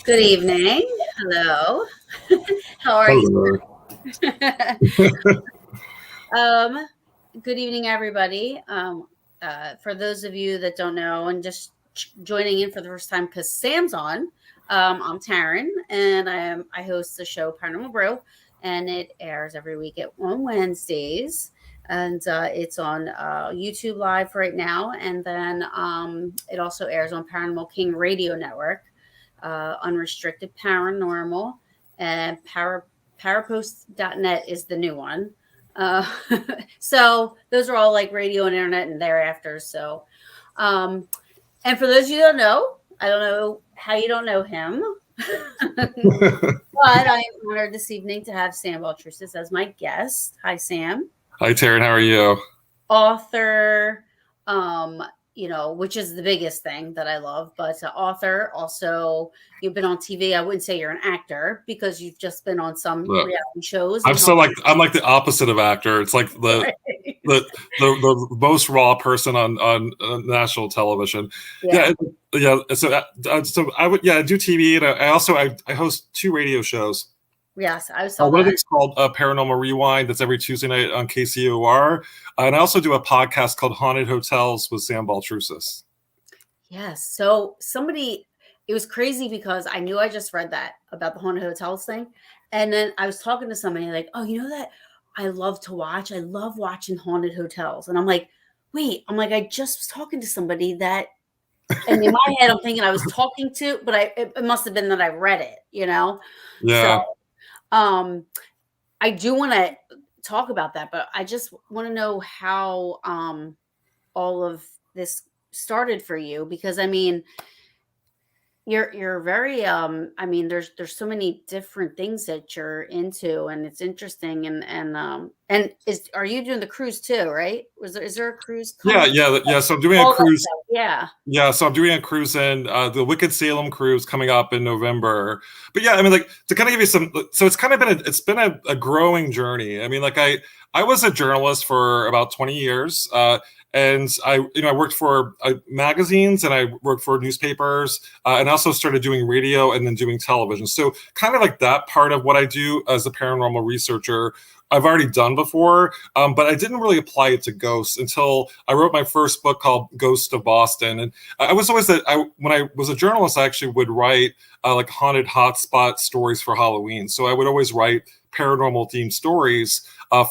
Good evening. Hello. How are you? Hello. Um, Good evening, everybody. For those of you that don't know and just joining in for the first time because Sam's on, I'm Taryn, and I host the show Paranormal Brew, and it airs every week on Wednesdays. And it's on YouTube Live right now, and then it also airs on Paranormal King Radio Network, Unrestricted Paranormal, and Parapost.net is the new one. Uh, so those are all like radio and internet and thereafter. So, and for those of you who don't know, I don't know how you don't know him, but I am honored this evening to have Sam Baltrusis as my guest. Hi, Sam. Hi, Taryn. How are you? Author, which is the biggest thing that I love, but author. Also, you've been on TV. I wouldn't say you're an actor because you've just been on some reality shows. I'm like the opposite of actor. It's like the most raw person on national television. Yeah. So I do TV, and I host 2 radio shows. Yes, I saw one of these called Paranormal Rewind. That's every Tuesday night on KCOR. And I also do a podcast called Haunted Hotels with Sam Baltrusis. Yes. So it was crazy because I knew I just read that about the Haunted Hotels thing. And then I was talking to somebody like, oh, you know that I love watching Haunted Hotels. And I'm like, wait, I just was talking to somebody that, and in my head, I'm thinking I was talking to, but it must have been that I read it, Yeah. So, I do want to talk about that, but I just want to know how all of this started for you, because I mean, you're very there's so many different things that you're into, and it's interesting, are you doing the cruise too, right? Is there a cruise coming? Yeah. So I'm doing a cruise. Yeah. So I'm doing a cruise in the Wicked Salem cruise coming up in November. But yeah, I mean, like, to kind of give you some, so it's kind of been a growing journey. I mean, like, I was a journalist for about 20 years. And I worked for magazines, and I worked for newspapers, and also started doing radio and then doing television. So kind of like that part of what I do as a paranormal researcher, I've already done before, but I didn't really apply it to ghosts until I wrote my first book called Ghost of Boston. And I was always when I was a journalist, I actually would write like haunted hotspot stories for Halloween. So I would always write paranormal themed stories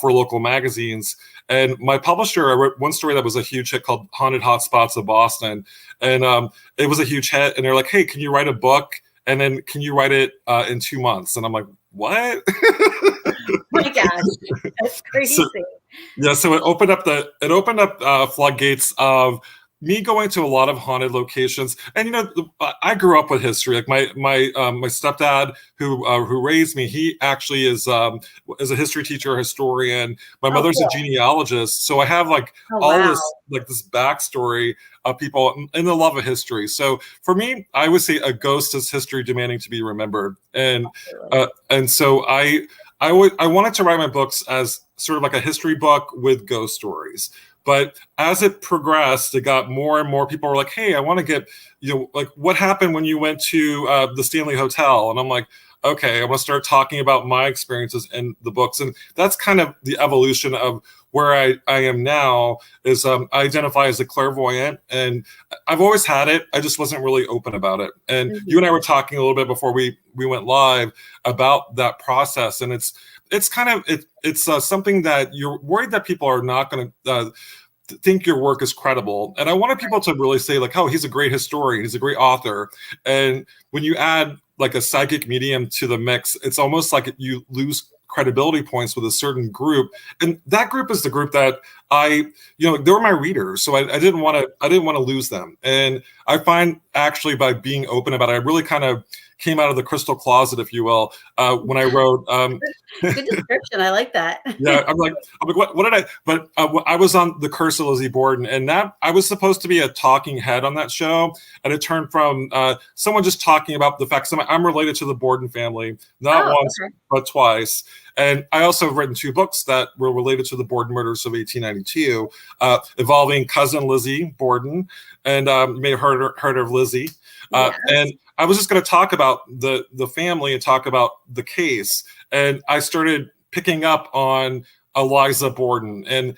for local magazines. And my publisher, I wrote one story that was a huge hit called Haunted Hotspots of Boston. And it was a huge hit. And they're like, hey, can you write a book? And then can you write it in 2 months? And I'm like, what? Oh my gosh, that's crazy. So it opened up floodgates of me going to a lot of haunted locations. And I grew up with history. Like my stepdad who raised me, he actually is a history teacher, a historian. My mother's a genealogist, so I have this backstory of people in the love of history. So for me, I would say a ghost is history demanding to be remembered. And so I wanted to write my books as sort of like a history book with ghost stories. But as it progressed, it got more and more people were like, hey, I want to get, like, what happened when you went to the Stanley Hotel? And I'm like, okay, I want to start talking about my experiences in the books. And that's kind of the evolution of where I am now is I identify as a clairvoyant, and I've always had it. I just wasn't really open about it. And you and I were talking a little bit before we went live about that process. And it's kind of something that you're worried that people are not going to think your work is credible. And I wanted people to really say, like, oh, he's a great historian, he's a great author. And when you add like a psychic medium to the mix, it's almost like you lose credibility points with a certain group, and that group is the group that they were my readers, so I didn't want to lose them. And I find actually by being open about it, I really kind of came out of the crystal closet, if you will, when I wrote. Good description. I like that. Yeah, I'm like, what did I? But I was on The Curse of Lizzie Borden, and that I was supposed to be a talking head on that show, and it turned from someone just talking about the fact I'm related to the Borden family, not once but twice. And I also have written 2 books that were related to the Borden murders of 1892, involving cousin Lizzie Borden, and you may have heard of Lizzie. Yes. And I was just going to talk about the family and talk about the case, and I started picking up on Eliza Borden, and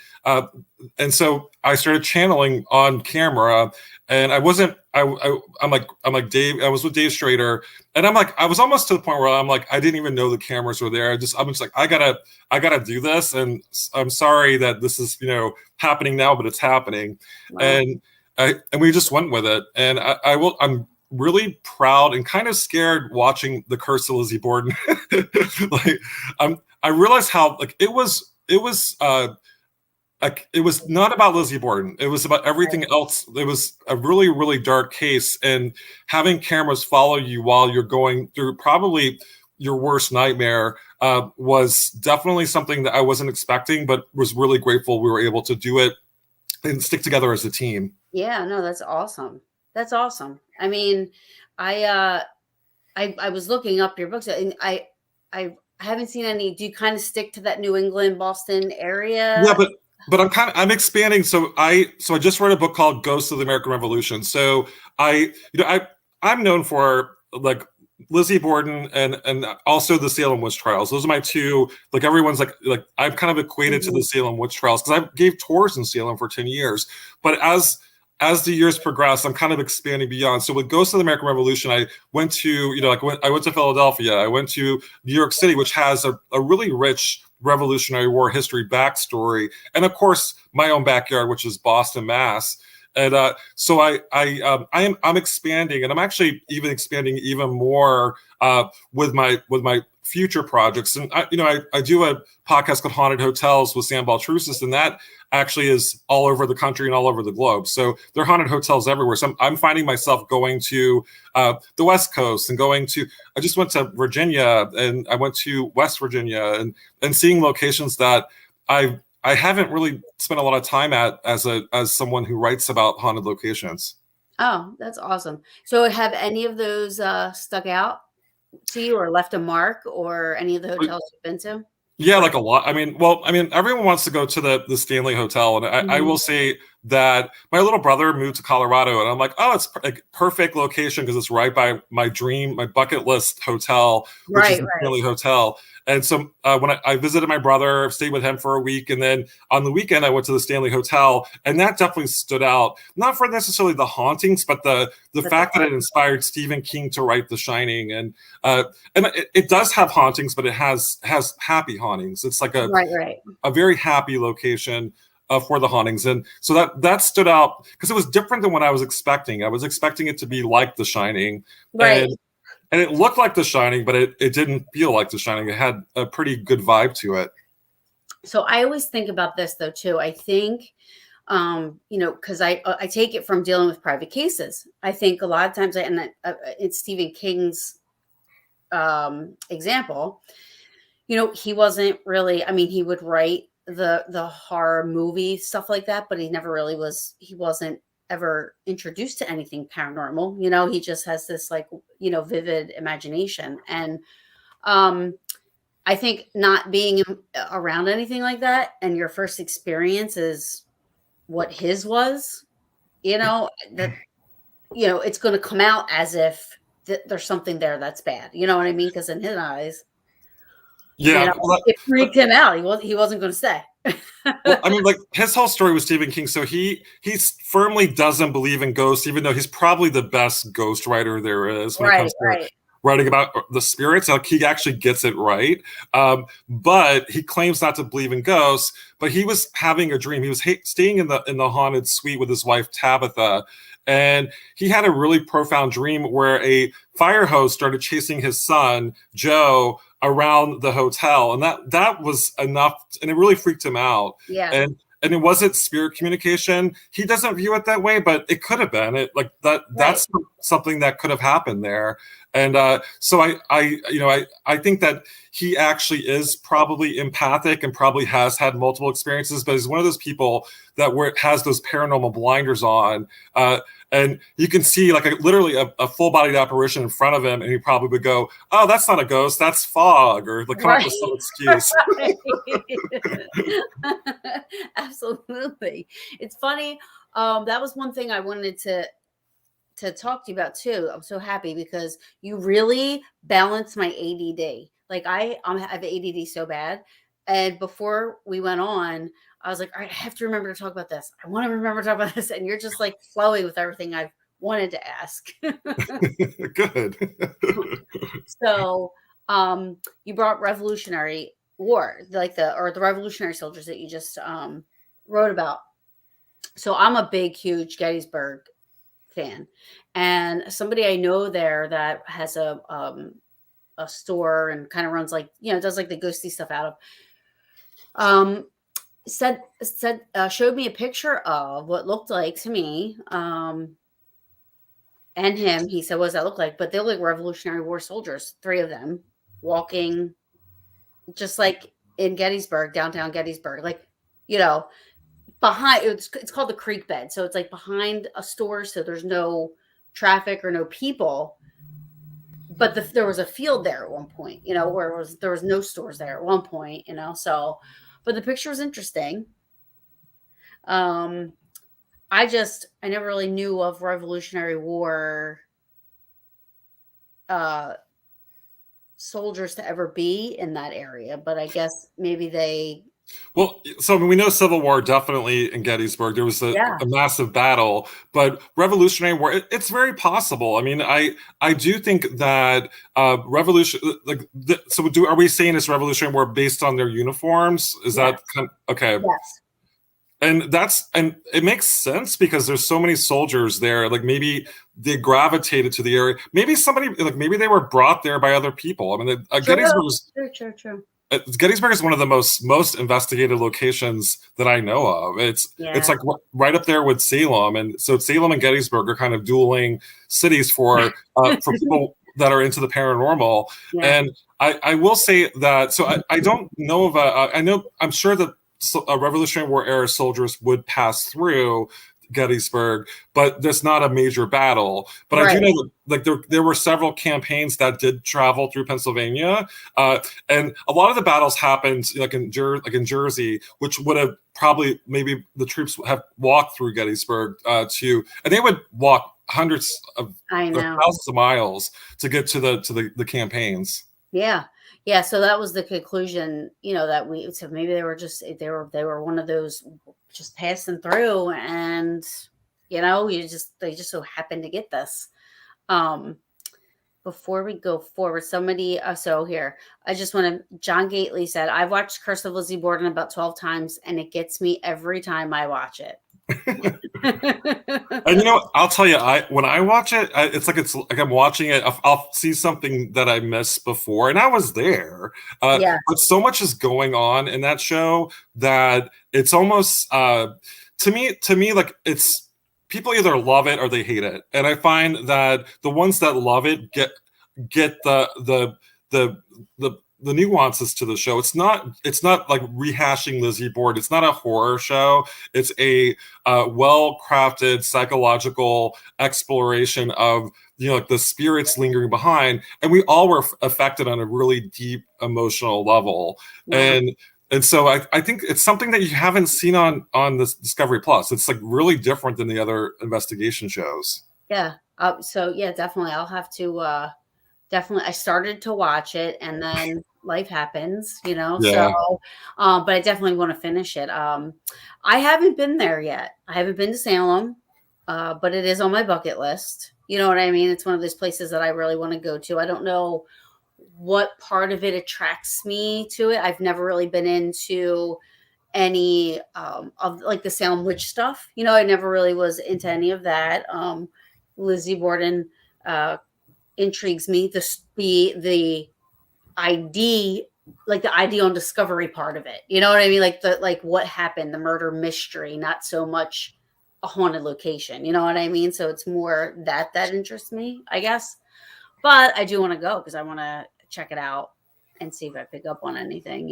so I started channeling on camera, and I wasn't. I'm like Dave. I was with Dave Strader, and I was almost to the point where I'm like, I didn't even know the cameras were there. I'm just like, I gotta do this, and I'm sorry that this is happening now, but it's happening, Wow. and we just went with it, and I'm really proud and kind of scared watching The Curse of Lizzie Borden. Like, I realized how it was not about Lizzie Borden. It was about everything else. It was a really, really dark case, and having cameras follow you while you're going through probably your worst nightmare was definitely something that I wasn't expecting, but was really grateful we were able to do it and stick together as a team. Yeah, no, that's awesome. That's awesome. I mean, I was looking up your books, and I haven't seen any. Do you kind of stick to that New England, Boston area? Yeah, but I'm expanding. So I just wrote a book called Ghosts of the American Revolution. So I'm known for like Lizzie Borden and also the Salem witch trials. Those are my two. Like everyone's like I'm kind of equated to the Salem witch trials because I gave tours in Salem for 10 years. But as the years progress, I'm kind of expanding beyond. So with Ghosts of the American Revolution, I went to I went to Philadelphia. I went to New York City, which has a really rich Revolutionary War history backstory, and of course my own backyard, which is Boston, Mass. And so I'm expanding, and I'm actually even expanding even more with my future projects. And I do a podcast called Haunted Hotels with Sam Baltrusis, and that actually is all over the country and all over the globe. So there are haunted hotels everywhere. So I'm finding myself going to the West Coast and I just went to Virginia, and I went to West Virginia and seeing locations that I haven't really spent a lot of time at as someone who writes about haunted locations. Oh, that's awesome. So have any of those stuck out to you or left a mark, or any of the hotels you've been to? Yeah, like a lot. I mean, everyone wants to go to the Stanley Hotel, and I will say that my little brother moved to Colorado, and I'm like, oh, it's a perfect location because it's right by my bucket list hotel, which is the Stanley Hotel. And so when I visited my brother, stayed with him for a week, and then on the weekend I went to the Stanley Hotel, and that definitely stood out, not for necessarily the hauntings, but the fact that it inspired Stephen King to write The Shining, and it does have hauntings, but it has happy hauntings. It's like a very happy location for the hauntings, and so that stood out because it was different than what I was expecting. I was expecting it to be like The Shining, and it looked like The Shining, but it didn't feel like The Shining. It had a pretty good vibe to it. So I always think about this though too. I think, because I take it from dealing with private cases. I think a lot of times, it's Stephen King's example. He wasn't really. I mean, he would write the horror movie stuff like that, but he never really was. He wasn't ever introduced to anything paranormal. He just has this vivid imagination, and I think not being around anything like that and your first experience is what his was, that it's going to come out as if there's something there that's bad, you know what I mean? Because in his eyes, it freaked him out. He wasn't going to stay. Well, I mean, like his whole story with Stephen King. So he firmly doesn't believe in ghosts, even though he's probably the best ghost writer there is when it comes to writing about the spirits. Like he actually gets it right, but he claims not to believe in ghosts. But he was having a dream. He was staying in the haunted suite with his wife Tabitha, and he had a really profound dream where a fire hose started chasing his son Joe around the hotel, and that was enough, and it really freaked him out. And it wasn't spirit communication. He doesn't view it that way, but it could have been. That's something that could have happened there. And so I think that he actually is probably empathic and probably has had multiple experiences, but he's one of those people that has those paranormal blinders on. And you can see literally a full-bodied apparition in front of him, and he probably would go, "Oh, that's not a ghost, that's fog," or come up with some excuse. Absolutely. It's funny. That was one thing I wanted to to talk to you about too. I'm so happy because you really balance my ADD. Like I have ADD so bad. And before we went on, I was like, all right, I have to remember to talk about this. I want to remember to talk about this. And you're just like flowing with everything I've wanted to ask. Good. So you brought Revolutionary War, like the Revolutionary Soldiers that you just wrote about. So I'm a big, huge Gettysburg fan, and somebody I know there that has a store and kind of runs like, does like the ghosty stuff out of said showed me a picture of what looked like to me and him. He said, what does that look like? But they look like Revolutionary War soldiers, 3 of them walking just like in Gettysburg, downtown Gettysburg, like, behind, it's called the creek bed, so it's like behind a store, so there's no traffic or no people, but there was a field there at one point, where there was no stores there at one point, so, but the picture was interesting. I never really knew of Revolutionary War soldiers to ever be in that area, but I guess maybe they. Well, so we know Civil War definitely in Gettysburg. There was a massive battle, but Revolutionary War, it's very possible. I mean, I do think that revolution. Are we saying it's Revolutionary War based on their uniforms? Is that okay? Yes. And it makes sense because there's so many soldiers there. Like maybe they gravitated to the area. Maybe maybe they were brought there by other people. I mean, Gettysburg was true. Gettysburg is one of the most investigated locations that I know of. It's like right up there with Salem, and so Salem and Gettysburg are kind of dueling cities for people that are into the paranormal. Yeah. And I will say that. So I don't know of I'm sure that Revolutionary War era soldiers would pass through Gettysburg, but there's not a major battle. But right. I do know that there were several campaigns that did travel through Pennsylvania, and a lot of the battles happened in Jersey, which would have probably maybe the troops have walked through Gettysburg and they would walk hundreds of thousands of miles to get to the campaigns. Yeah. Yeah, so that was the conclusion, that so maybe they were one of those just passing through, and they just so happened to get this. Before we go forward, somebody so here, I just want to. John Gately said, "I've watched Curse of Lizzie Borden about 12 times, and it gets me every time I watch it." And I'll tell you, when I watch it, it's like I'm watching it. I'll see something that I missed before, and I was there. But so much is going on in that show that it's almost to me like it's people either love it or they hate it, and I find that the ones that love it get the nuances to the show. It's not like rehashing Lizzie Borden. It's not a horror show. It's a well-crafted psychological exploration of like the spirits lingering behind, and we all were affected on a really deep emotional level. Mm-hmm. And so I think it's something that you haven't seen on this Discovery Plus. It's like really different than the other investigation shows. Yeah. Definitely. I'll have to. Definitely, I started to watch it, and then life happens, So, but I definitely want to finish it. I haven't been there yet. I haven't been to Salem, but it is on my bucket list. You know what I mean? It's one of those places that I really want to go to. I don't know what part of it attracts me to it. I've never really been into any of like the Salem witch stuff. I never really was into any of that. Lizzie Borden intrigues me. The ID, like the ID on Discovery part of it. You know what I mean? Like what happened, the murder mystery, not so much a haunted location. You know what I mean? So it's more that interests me, I guess. But I do want to go because I want to check it out and see if I pick up on anything,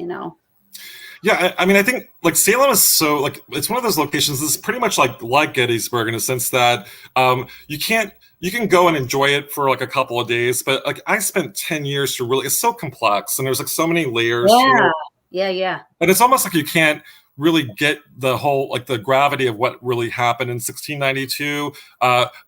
Yeah, I mean, I think like Salem is so like it's one of those locations that's pretty much like Gettysburg in a sense that you can go and enjoy it for like a couple of days, but like I spent 10 years to really, it's so complex and there's like so many layers. Yeah. And it's almost like you can't really get the whole like the gravity of what really happened in 1692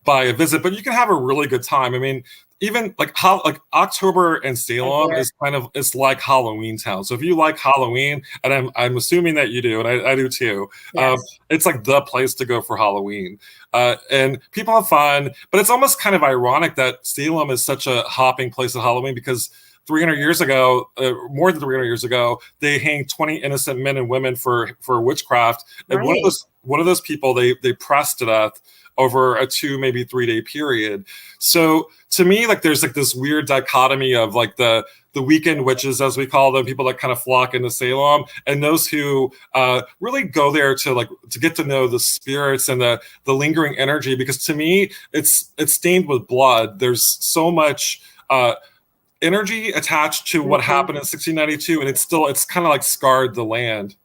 by a visit, but you can have a really good time. I mean, even like how like October in Salem is kind of it's like Halloween town. So if you like Halloween, and I'm assuming that you do, and I do too, Yes. it's like the place to go for Halloween. And people have fun, but it's almost kind of ironic that Salem is such a hopping place at Halloween because 300 years ago, more than 300 years ago, they hanged 20 innocent men and women for witchcraft. And Right. one of those people they pressed to death over a 2, maybe 3 day period. So to me, like there's like this weird dichotomy of like the weekend witches, as we call them, people that kind of flock into Salem, and those who really go there to get to know the spirits and the lingering energy. Because to me, it's stained with blood. There's so much energy attached to what happened in 1692, and it's kind of like scarred the land.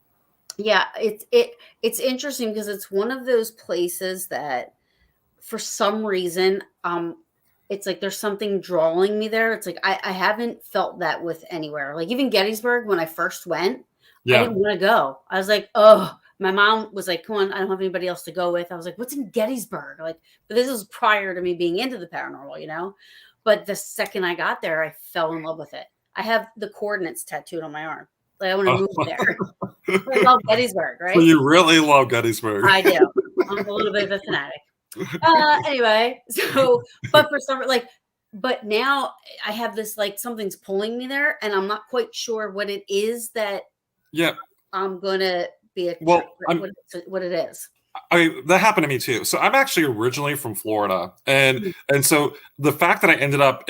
Yeah, it's interesting because it's one of those places that for some reason it's like there's something drawing me there. It's like I haven't felt that with anywhere. Like even Gettysburg, when I first went, I didn't want to go. I was like, oh, my mom was like, come on, I don't have anybody else to go with. I was like, what's in Gettysburg? Like, but this was prior to me being into the paranormal, you know? But the second I got there, I fell in love with it. I have the coordinates tattooed on my arm. Like I want to move there. I love Gettysburg, right? So you really love Gettysburg. I do. I'm a little bit of a fanatic. Anyway, so but for some but now I have this like something's pulling me there, and I'm not quite sure what it is that I'm gonna be what it is. That happened to me too. So I'm actually originally from Florida, and so the fact that I ended up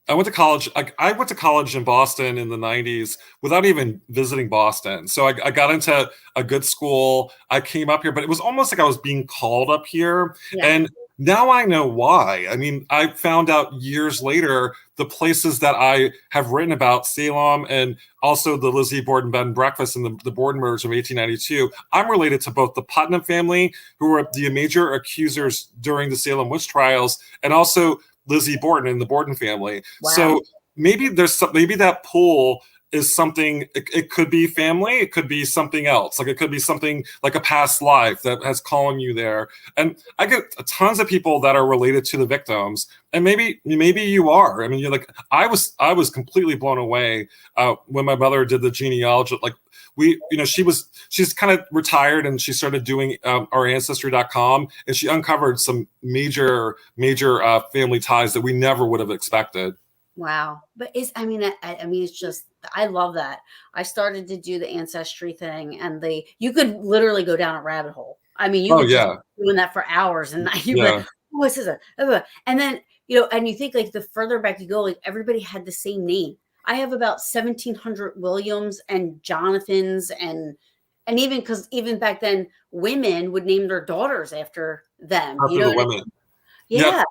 I went to college. I went to college in Boston in the 90s without even visiting Boston. So I got into a good school. I came up here, but it was almost like I was being called up here. Yeah. And now I know why. I mean, I found out years later the places that I have written about, Salem and also the Lizzie Borden bed and breakfast and the Borden murders of 1892. I'm related to both the Putnam family, who were the major accusers during the Salem witch trials, and also Lizzie Borden and the Borden family. Wow. So maybe maybe that pull is something. It could be family. It could be something else. Like it could be something like a past life that has calling you there. And I get tons of people that are related to the victims. And maybe you are. I mean, you're like I was completely blown away when my mother did the genealogy. Like she's kind of retired and she started doing our ancestry.com, and she uncovered some major family ties that we never would have expected. Wow. But it's just, I love that. I started to do the ancestry thing, and you could literally go down a rabbit hole. I mean, you could just be doing that for hours, and you like, what's this? And then, and you think like the further back you go, like everybody had the same name. I have about 1,700 Williams and Jonathans, and even because even back then, women would name their daughters after them. After the women. Yeah.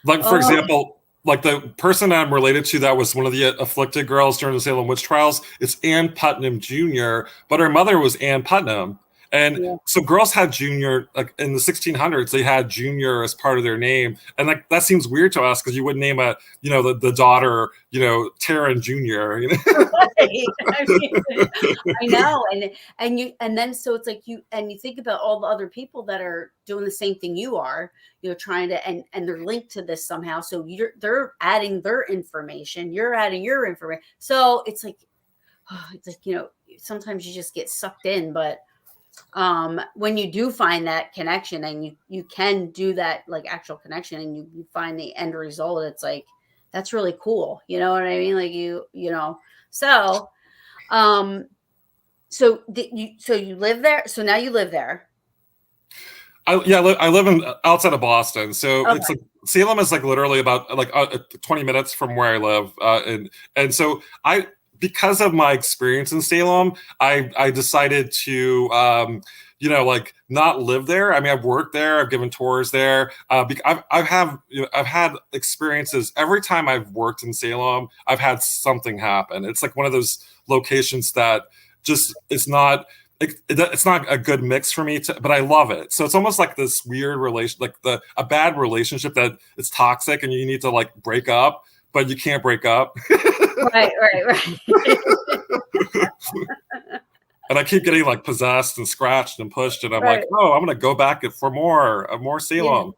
Like for example, like the person I'm related to that was one of the afflicted girls during the Salem witch trials, it's Ann Putnam Jr., but her mother was Ann Putnam. And so girls had Junior, like in the 1600s, they had Junior as part of their name. And like that seems weird to us because you wouldn't name the daughter, Taryn Jr. Right. I know. And then so it's like you think about all the other people that are doing the same thing you are, trying to, and they're linked to this somehow. So they're adding their information, you're adding your information. So it's like, sometimes you just get sucked in, but when you do find that connection and you can do that like actual connection, and you find the end result, it's like that's really cool, you know what I mean? Like so you live there, so now you live there. I live outside of Boston, so It's like Salem is like literally about 20 minutes from where I live, and so because of my experience in Salem, I decided to, not live there. I mean, I've worked there, I've given tours there. I've had experiences every time I've worked in Salem. I've had something happen. It's like one of those locations that just it's not a good mix for me, but I love it. So it's almost like this weird relation, like a bad relationship that it's toxic and you need to like break up, but you can't break up. Right. and I keep getting like possessed and scratched and pushed, and I'm Right. like, oh, I'm gonna go back for more Salem.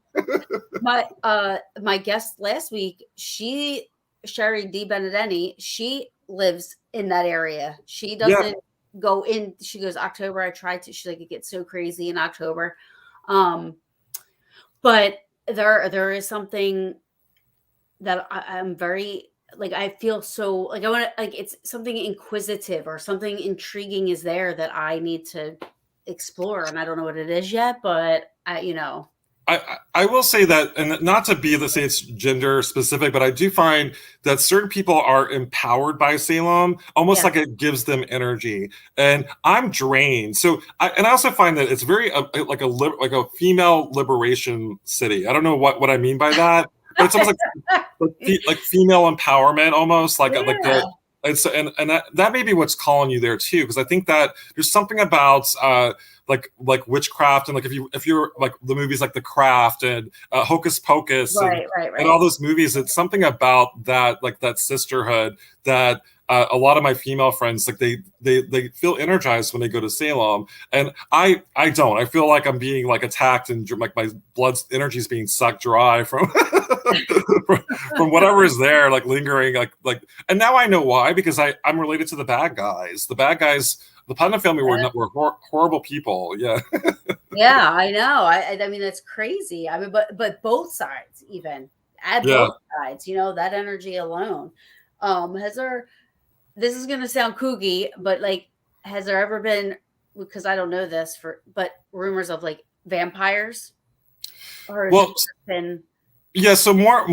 My guest last week, Sherry D. Benedetti, she lives in that area. She doesn't go in. She goes October. I tried to. She's like, it gets so crazy in October. But there is something that I'm very like. I feel so like I want to like. It's something inquisitive or something intriguing is there that I need to explore, and I don't know what it is yet. But I will say that, and not to be the say it's gender specific, but I do find that certain people are empowered by Salem, almost like it gives them energy. And I'm drained, so I also find that it's very like a female liberation city. I don't know what I mean by that, but it's almost like female empowerment, almost like the. And that may be what's calling you there too, because I think that there's something about like witchcraft, and like if you're like the movies like The Craft and Hocus Pocus and all those movies, it's something about that, like that sisterhood that a lot of my female friends, like they feel energized when they go to Salem, and I don't. I feel like I'm being like attacked, and like my blood energy is being sucked dry from from whatever is there, like lingering, like. And now I know why, because I'm related to the bad guys. The bad guys, the Putnam family were horrible people. Yeah. Yeah, I know. I mean, that's crazy. I mean, but both sides, even at both sides, that energy alone. This is going to sound kooky, but like, has there ever been, because I don't know this but rumors of like vampires? Or so more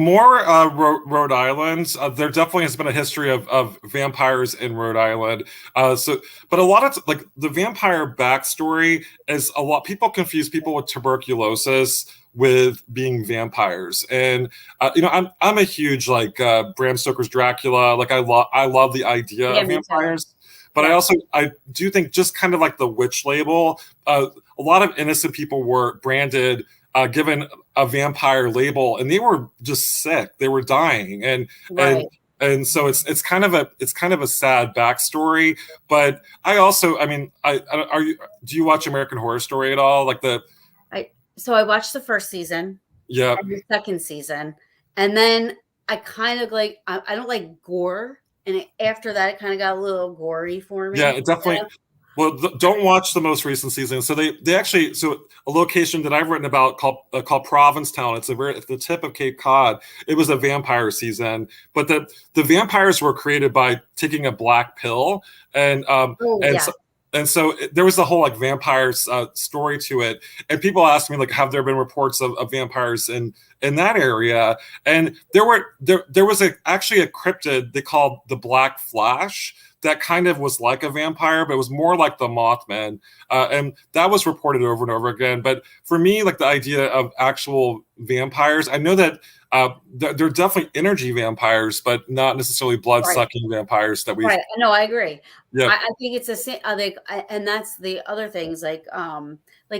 Rhode Island. There definitely has been a history of vampires in Rhode Island. But a lot of like the vampire backstory is a lot. People confuse people with tuberculosis with being vampires, and I'm a huge like Bram Stoker's Dracula. Like I love the idea of vampires. But I do think just kind of like the witch label, a lot of innocent people were branded, given a vampire label, and they were just sick. They were dying, and so it's kind of a sad backstory. But I mean, do you watch American Horror Story at all? Like So I watched the first season, and the second season, and then I kind of like I don't like gore. And after that, it kind of got a little gory for me. Yeah, it definitely. Well, don't watch the most recent season. So they actually, a location that I've written about called Provincetown. It's at the tip of Cape Cod. It was a vampire season, but the vampires were created by taking a black pill, and so there was a whole like vampires story to it. And people ask me like, have there been reports of vampires in that area? And there was actually a cryptid they called the Black Flash that kind of was like a vampire, but it was more like the Mothman. And that was reported over and over again. But for me, like the idea of actual vampires, I know that they're definitely energy vampires, but not necessarily blood-sucking vampires that we. Right. No, I agree. Yeah. I think it's and that's the other things like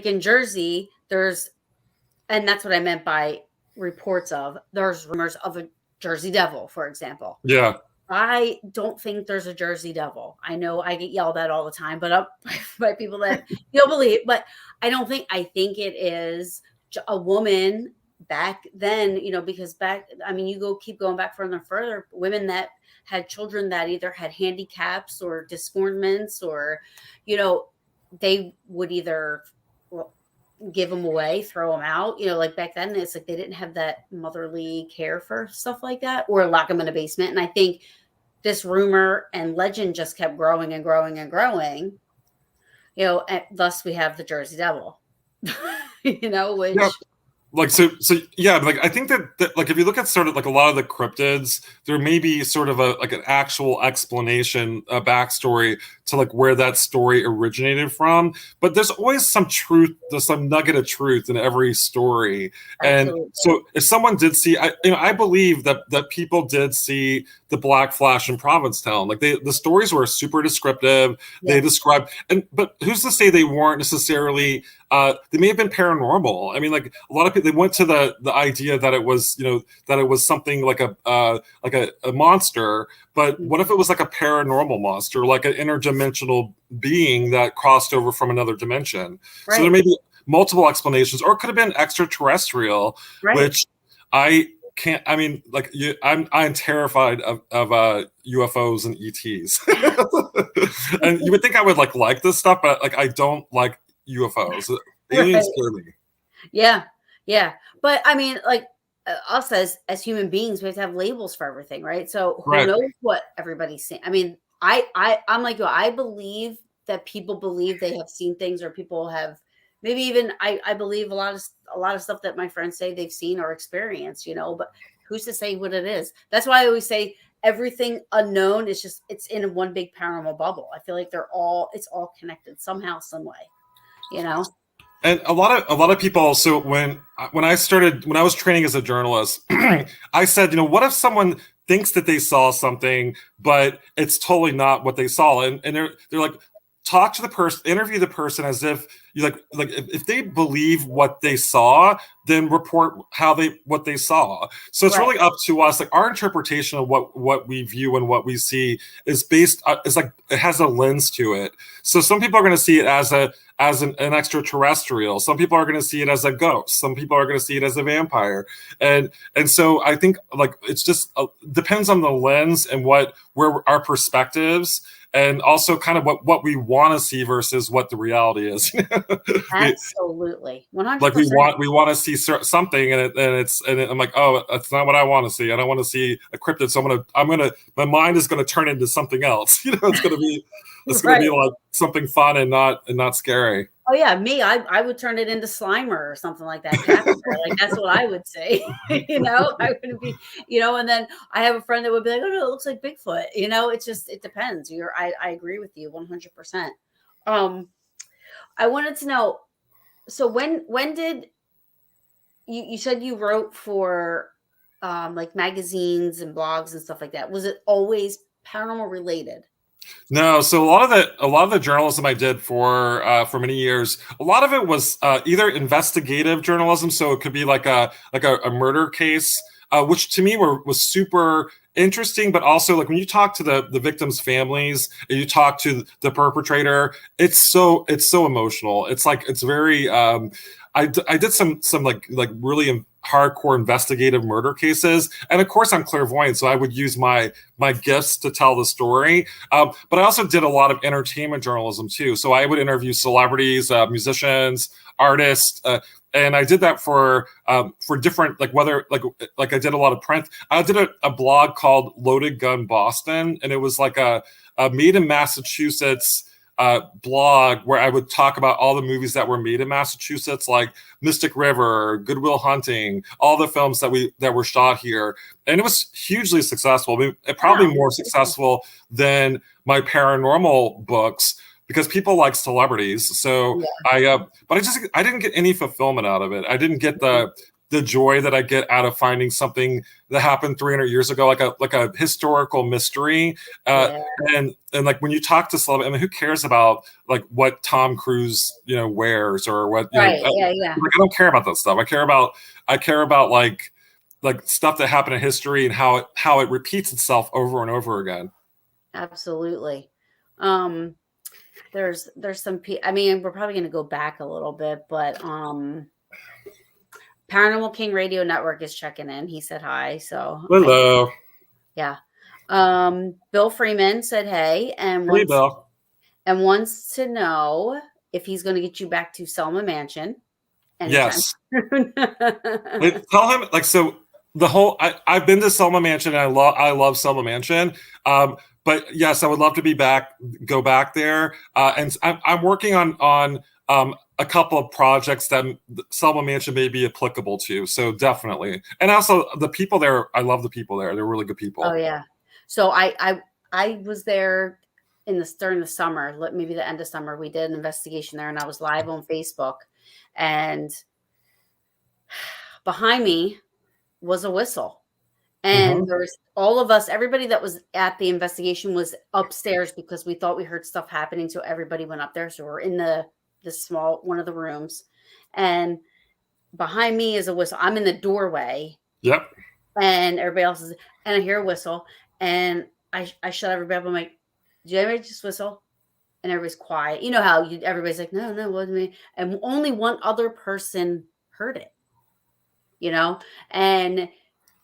in Jersey, and that's what I meant by reports of. There's rumors of a Jersey Devil, for example. Yeah. I don't think there's a Jersey Devil. I know I get yelled at all the time, but by people that you'll believe. But I think it is a woman back then, because you keep going back further and further, women that had children that either had handicaps or disgorments, or, they would either give them away, throw them out, like back then, it's like they didn't have that motherly care for stuff like that, or lock them in a basement. And I think this rumor and legend just kept growing and growing and growing, and thus we have the Jersey Devil, which. Yep. Like like I think that like if you look at sort of like a lot of the cryptids, there may be sort of like an actual explanation, a backstory to like where that story originated from. But there's always some truth, there's some nugget of truth in every story. Absolutely. And so if someone did see, I believe that people did see the Black Flash in Provincetown. Like the stories were super descriptive. Yeah. They described, but who's to say they weren't necessarily they may have been paranormal. I mean, like a lot of people, they went to the idea that it was, that it was something like a monster. But what if it was like a paranormal monster, like an interdimensional being that crossed over from another dimension? Right. So there may be multiple explanations, or it could have been extraterrestrial, Right. which I can't. I mean, like I'm terrified of UFOs and ETs, and you would think I would like this stuff, but like I don't like UFOs. Aliens Right. scare me. Yeah. Yeah. But I mean, like us as human beings, we have to have labels for everything, right? So who Right. knows what everybody's seeing? I mean, I'm like you. I believe that people believe they have seen things, or people have maybe even I believe a lot of stuff that my friends say they've seen or experienced, but who's to say what it is? That's why I always say everything unknown is just it's in one big paranormal bubble. I feel like it's all connected somehow, some way, you know? And a lot of people. So when I was training as a journalist, I said, what if someone thinks that they saw something, but it's totally not what they saw, and they're like, talk to the person, interview the person as if you like if they believe what they saw, then report what they saw. So it's Right. really up to us. Like our interpretation of what we view and what we see is based. It's like it has a lens to it. So some people are going to see it as an extraterrestrial. Some people are going to see it as a ghost. Some people are going to see it as a vampire. And so I think like it's just depends on the lens and where our perspectives, and also kind of what we want to see versus what the reality is. Absolutely. 100%. Like we want to see something, and I'm like, oh, that's not what I want to see. I don't want to see a cryptid. So my mind is going to turn into something else. It's going to be Right. like something fun and not scary. Oh yeah, me. I would turn it into Slimer or something like that. Casper. Like that's what I would say. I wouldn't be. And then I have a friend that would be like, "Oh no, it looks like Bigfoot." It depends. I agree with you 100%. I wanted to know. So when did you said you wrote for like magazines and blogs and stuff like that? Was it always paranormal related? No, so a lot of the journalism I did for many years, a lot of it was either investigative journalism, so it could be like a murder case, which to me was super interesting, but also like when you talk to the victims' families and you talk to the perpetrator, it's so emotional. It's like it's very. I did some like really hardcore investigative murder cases, and of course I'm clairvoyant, so I would use my gifts to tell the story. But I also did a lot of entertainment journalism too. So I would interview celebrities, musicians, artists, and I did that for different whether I did a lot of print. I did a blog called Loaded Gun Boston, and it was like a made in Massachusetts blog where I would talk about all the movies that were made in Massachusetts, like Mystic River, Good Will Hunting, all the films that were shot here, and it was hugely successful. I mean, probably more successful than my paranormal books because people like celebrities. So Yeah. but I didn't get any fulfillment out of it. I didn't get the joy that I get out of finding something that happened 300 years ago, like a historical mystery. And like when you talk to celebrities, I mean, who cares about like what Tom Cruise, wears or what, Right. Like, I don't care about that stuff. I care about like stuff that happened in history and how it repeats itself over and over again. Absolutely. There's some I mean, we're probably going to go back a little bit, but Paranormal King Radio Network is checking in. He said hi. So Hello. yeah. Bill Freeman said hey and Hey, Bill. wants to know if he's going to get you back to Selma Mansion anytime Yes. soon. Tell him so the whole I've been to Selma Mansion and I love Selma Mansion. But yes, I would love to go back there. And I'm working on a couple of projects that Selma Mansion may be applicable to. So definitely. And also the people there, I love the people there. They're really good people. Oh yeah. So I was there during the summer, maybe the end of summer. We did an investigation there, and I was live on Facebook, and behind me was a whistle, and there was all of us. Everybody that was at the investigation was upstairs because we thought we heard stuff happening. So everybody went up there. So we're in the this small one of the rooms, and behind me is a whistle. I'm in the doorway. Yep. And everybody else is, and I hear a whistle, and I shut everybody up. I'm like, "Did anybody just whistle?" And everybody's quiet. You know how everybody's like, "No, no, it wasn't me." And only one other person heard it. And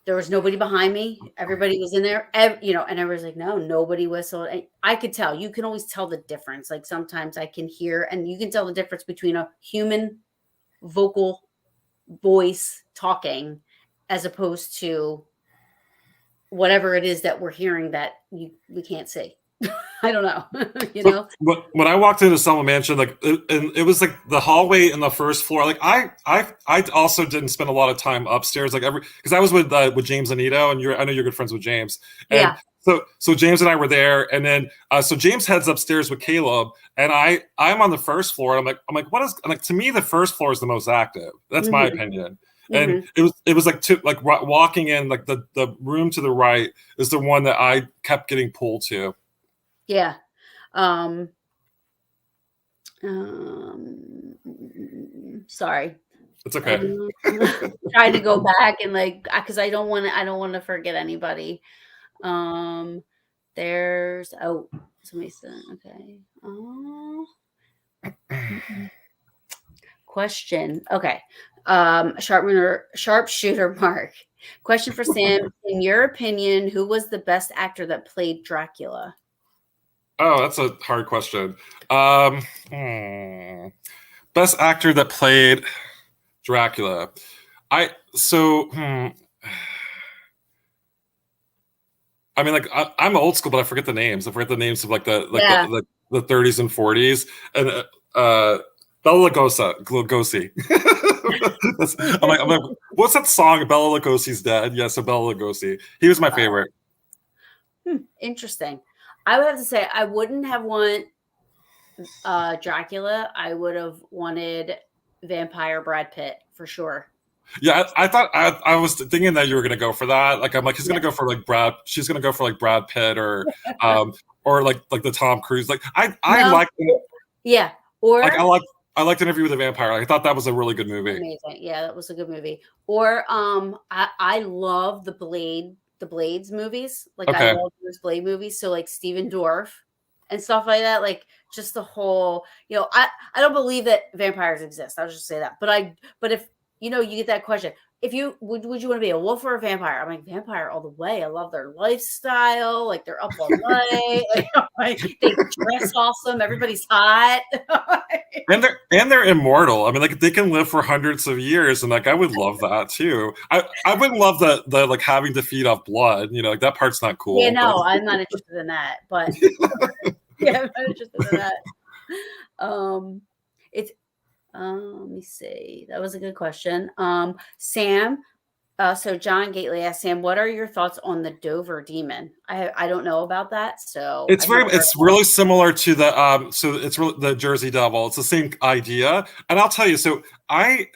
there was nobody behind me. Everybody was in there, and everybody's like, "No, nobody whistled." And I could tell. You can always tell the difference. Like sometimes I can hear, and you can tell the difference between a human vocal voice talking as opposed to whatever it is that we're hearing that we can't see. I don't know. When I walked into Selma Mansion, like it was like the hallway in the first floor. Like I also didn't spend a lot of time upstairs, like because I was with James and Anito, and I know you're good friends with James. And yeah. So James and I were there, and then so James heads upstairs with Caleb, and I'm on the first floor. And I'm like, what is? Like, to me, the first floor is the most active. That's my opinion. And it was like walking in, like the room to the right is the one that I kept getting pulled to. Yeah. Sorry. It's okay. Trying to go back and because I don't want to forget anybody. There's somebody said okay. Question. Okay. Sharpshooter Mark. Question for Sam. In your opinion, who was the best actor that played Dracula? Oh, that's a hard question. Best actor that played Dracula. I mean, like I'm old school, but I forget the names. I forget the names of the 30s and 40s, and Bela Lugosi. I'm like, what's that song? Bela Lugosi's dead. Yeah, so Bela Lugosi. He was my favorite. Interesting. I would have to say I wouldn't have wanted Dracula. I would have wanted vampire Brad Pitt for sure. Yeah, I thought I was thinking that you were gonna go for that. Like I'm like he's gonna go for like Brad. She's gonna go for like Brad Pitt or like the Tom Cruise. Like I like or like I liked Interview with a Vampire. I thought that was a really good movie. Amazing. Yeah, that was a good movie. Or I love the Blades movies. Like I love those Blade movies. So like Steven Dorff and stuff like that. Like just the whole, I don't believe that vampires exist. I'll just say that. But if you get that question, if you would you want to be a wolf or a vampire? I'm like vampire all the way. I love their lifestyle. Like they're up all night. They dress awesome. Everybody's hot. and they're immortal. I mean, like they can live for hundreds of years, and like I would love that too. I wouldn't love the like having to feed off blood. Like that part's not cool. Yeah, no, I'm not interested in that. But yeah, I'm not interested in that. It's. Let me see. That was a good question. Sam. So John Gately asked Sam, "What are your thoughts on the Dover Demon?" I don't know about that. So it's really similar to the so it's really the Jersey Devil. It's the same idea, and I'll tell you. So I've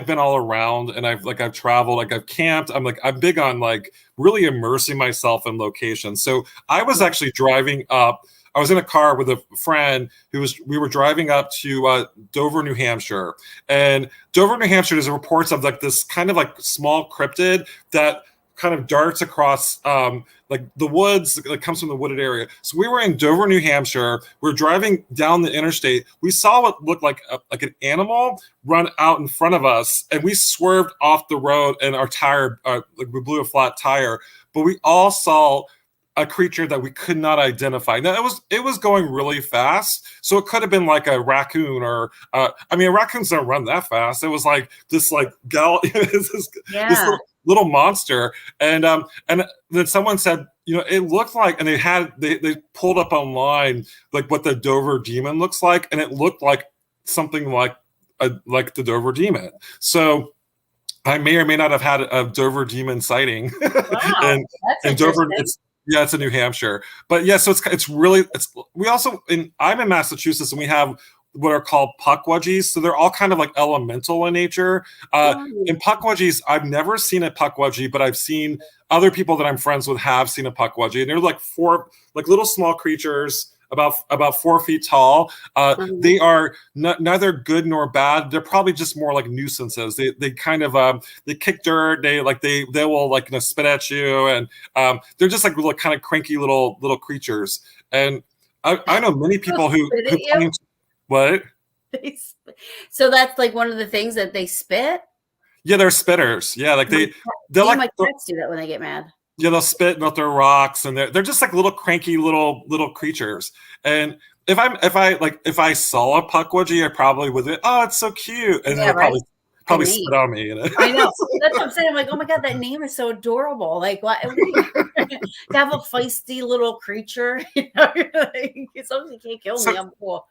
been all around, and I've traveled, like I've camped. I'm big on like really immersing myself in locations. So I was actually driving up. I was in a car with a friend we were driving up to Dover, New Hampshire. And Dover, New Hampshire, there's reports of like this kind of like small cryptid that kind of darts across like the woods, that comes from the wooded area. So we were in Dover, New Hampshire. We're driving down the interstate. We saw what looked like an animal run out in front of us, and we swerved off the road, and our tire, we blew a flat tire. But we all saw a creature that we could not identify. Now it was going really fast, so it could have been like a raccoon or raccoons don't run that fast. It was like this this little monster, and then someone said, it looked like, and they pulled up online like what the Dover Demon looks like, and it looked like something like the Dover Demon. So I may or may not have had a Dover Demon sighting. Wow, and Dover, it's in New Hampshire. But yeah, so I'm in Massachusetts, and we have what are called puckwudgies. So they're all kind of like elemental in nature. In puckwudgies, I've never seen a puckwudgie, but I've seen other people that I'm friends with have seen a puckwudgie. And they're like four like little small creatures. about 4 feet tall. Mhm. They are neither good nor bad. They're probably just more like nuisances. They kind of they kick dirt. They will like spit at you, and they're just like little kind of cranky little creatures. And I know many people who Spit at you? claim what. So that's like one of the things that they spit. Yeah, they're spitters. Yeah, like they're Me and like my cats do that when they get mad. yeah, they'll spit and they'll throw rocks, and they're just like little cranky little creatures. And if I saw a puckwudgie, I probably would. Oh, it's so cute, and Yeah, they'll right. probably spit on me. I know. That's what I'm saying. I'm like, oh my god, that name is so adorable. Like, what? To have a feisty little creature, as long as you can't kill me, I'm cool.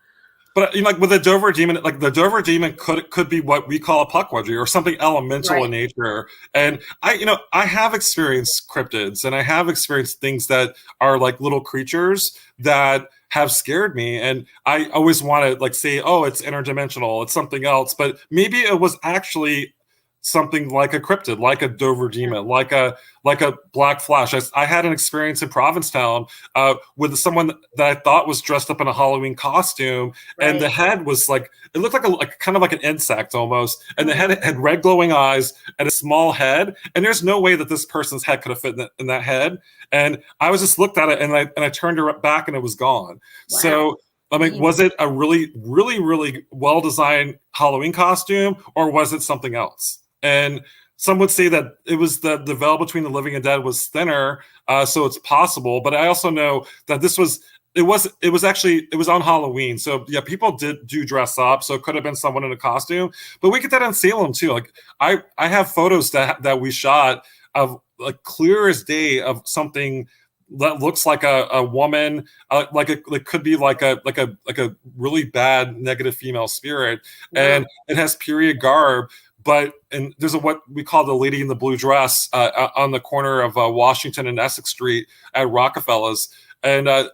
But like with the Dover demon, like the Dover demon could be what we call a puckwudgie or something elemental in nature. And I have experienced cryptids, and I have experienced things that are like little creatures that have scared me. And I always want to like say, oh, it's interdimensional, it's something else. But maybe it was actually something like a cryptid, like a Dover demon, like a black flash. I had an experience in Provincetown with someone that I thought was dressed up in a Halloween costume, and the head was like, it looked like kind of like an insect almost, and the head had red glowing eyes and a small head, and there's no way that this person's head could have fit in that head. And I was just looked at it, and I turned her back, and it was gone. Wow. So I mean, was it a really, really, really well-designed Halloween costume, or was it something else? And some would say that it was the veil between the living and dead was thinner, so it's possible. But I also know that it was on Halloween, so yeah, people do dress up, so it could have been someone in a costume. But we get that in Salem too. Like I have photos that we shot of like clear as day of something that looks like a woman, it could be like a really bad negative female spirit, and it has period garb. And there's what we call the lady in the blue dress on the corner of Washington and Essex Street at Rockefeller's, but